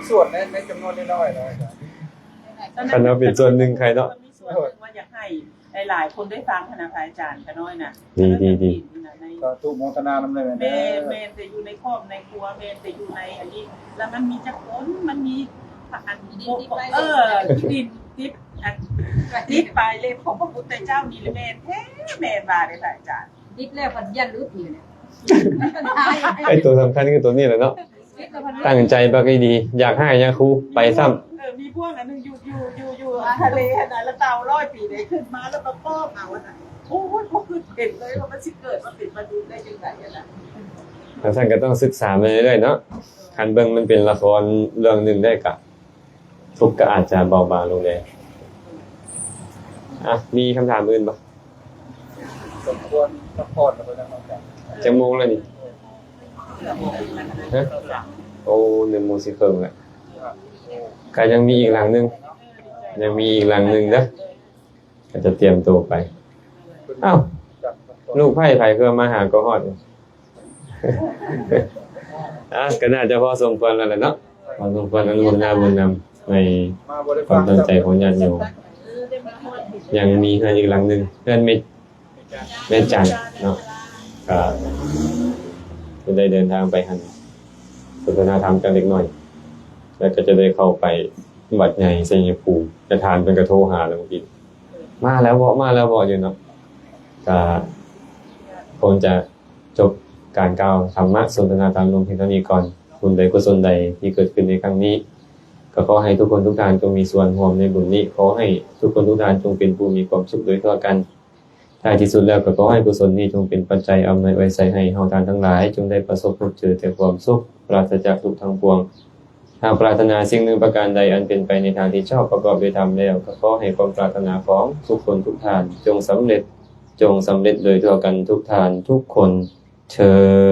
ส่วนในจำนวนน้อยๆนะอาจารย์ คันเอาเป็นส่วนหนึ่งใครเนาะ มีส่วนหนึ่งว่าอยากให้หลายๆคนได้ฟังคณะอาจารย์ขน้อยน่ะ ดี ก็ทุกโมทนานำเลยนะ เมนแต่อยู่ในครอบในครัวเมนแต่อยู่ในอันนี้ แล้วมันมีจักคนมันมีอันดินทิปอันทิปปลายเล็บของพระพุทธเจ้านี่แหละเมนแท้เมนบาได้อาจารย์ ดิบแล้วพันยันรู้ผีเนี่ย ไอ้ตัวสำคัญคือตัวนี้แหละเนาะตั้งใจบักให้ดี อยากให้ยังครูไปซ้ำ มีพวกอันนึงอยู่ทะเลขนาดละเตา100 ปีได้ขึ้นมาแล้วมาป้อมเอาน่ะโอ้ยบ่คือเห็นเลยว่ามันสิเกิดมาเป็นมนุษย์ได้จังได๋น่ะ แล้วท่านก็ต้องศึกษาไปเรื่อยๆเนาะคันเบิ่งมันเป็นละครเรื่องหนึงได้กะทุกข์ก็อาจจะเบาบางลงเลยมีคำถามอื่นบ่ สมควรซัพพอร์ตกันไปนะครับอาจารย์ จังโมงแล้วนี่ฮะโอ้1 โมง 10 ครึ่งแล้วก็ยังมีอีกหลังหนึงเด้อก็จะเตรียมตัวไปอ้าวลูกไผ่คือมาหาก็ฮอดอยู่ ก็น่าจะพอสมควรแล้วแหละเนาะพอสมควรอนุโมทนาบุญนำใน มาบ่ได้ ควา ฟั ม ง ตั้งใจของญาติโยมยังมีเพื่อนอีกหลังหนึงเพื่อนแม่จันทร์เนาะก็จะได้เดินทางไปหันสนทนาธรรมกันเล็กน้อยแล้วก็จะได้เข้าไปวัดใหญ่ชัยภูมิจะทานเป็นกระโทรหาแล้วเมื่อกี้มาแล้วบ่อยู่เนาะก็คงจะจบการกล่าวธรรมะสนทนาธรรมลงเพียงเท่านี้ก่อนบุญใดกุศลใดที่เกิดขึ้นในครั้งนี้ก็ขอให้ทุกคนทุกท่านจงมีส่วนร่วมในบุญนี้ขอให้ทุกคนทุกท่านจงเป็นผู้มีความสุขโดยทั่วกันท้ายที่สุดแล้วก็ขอให้กุศลนี้จงเป็นปัจจัยอำนวยไว้ใส่ให้เฮาท่านทั้งหลายจงได้ประสบพบเจอแต่ความสุขปราศจากทุกข์ทั้งปวงหากปรารถนาสิ่งหนึ่งประการใดอันเป็นไปในทางที่ชอบประกอบด้วยธรรมแล้วก็ขอให้ความปรารถนาของทุกคนทุกท่านจงสำเร็จโดยทั่วกันทุกท่านทุกคนเชิญ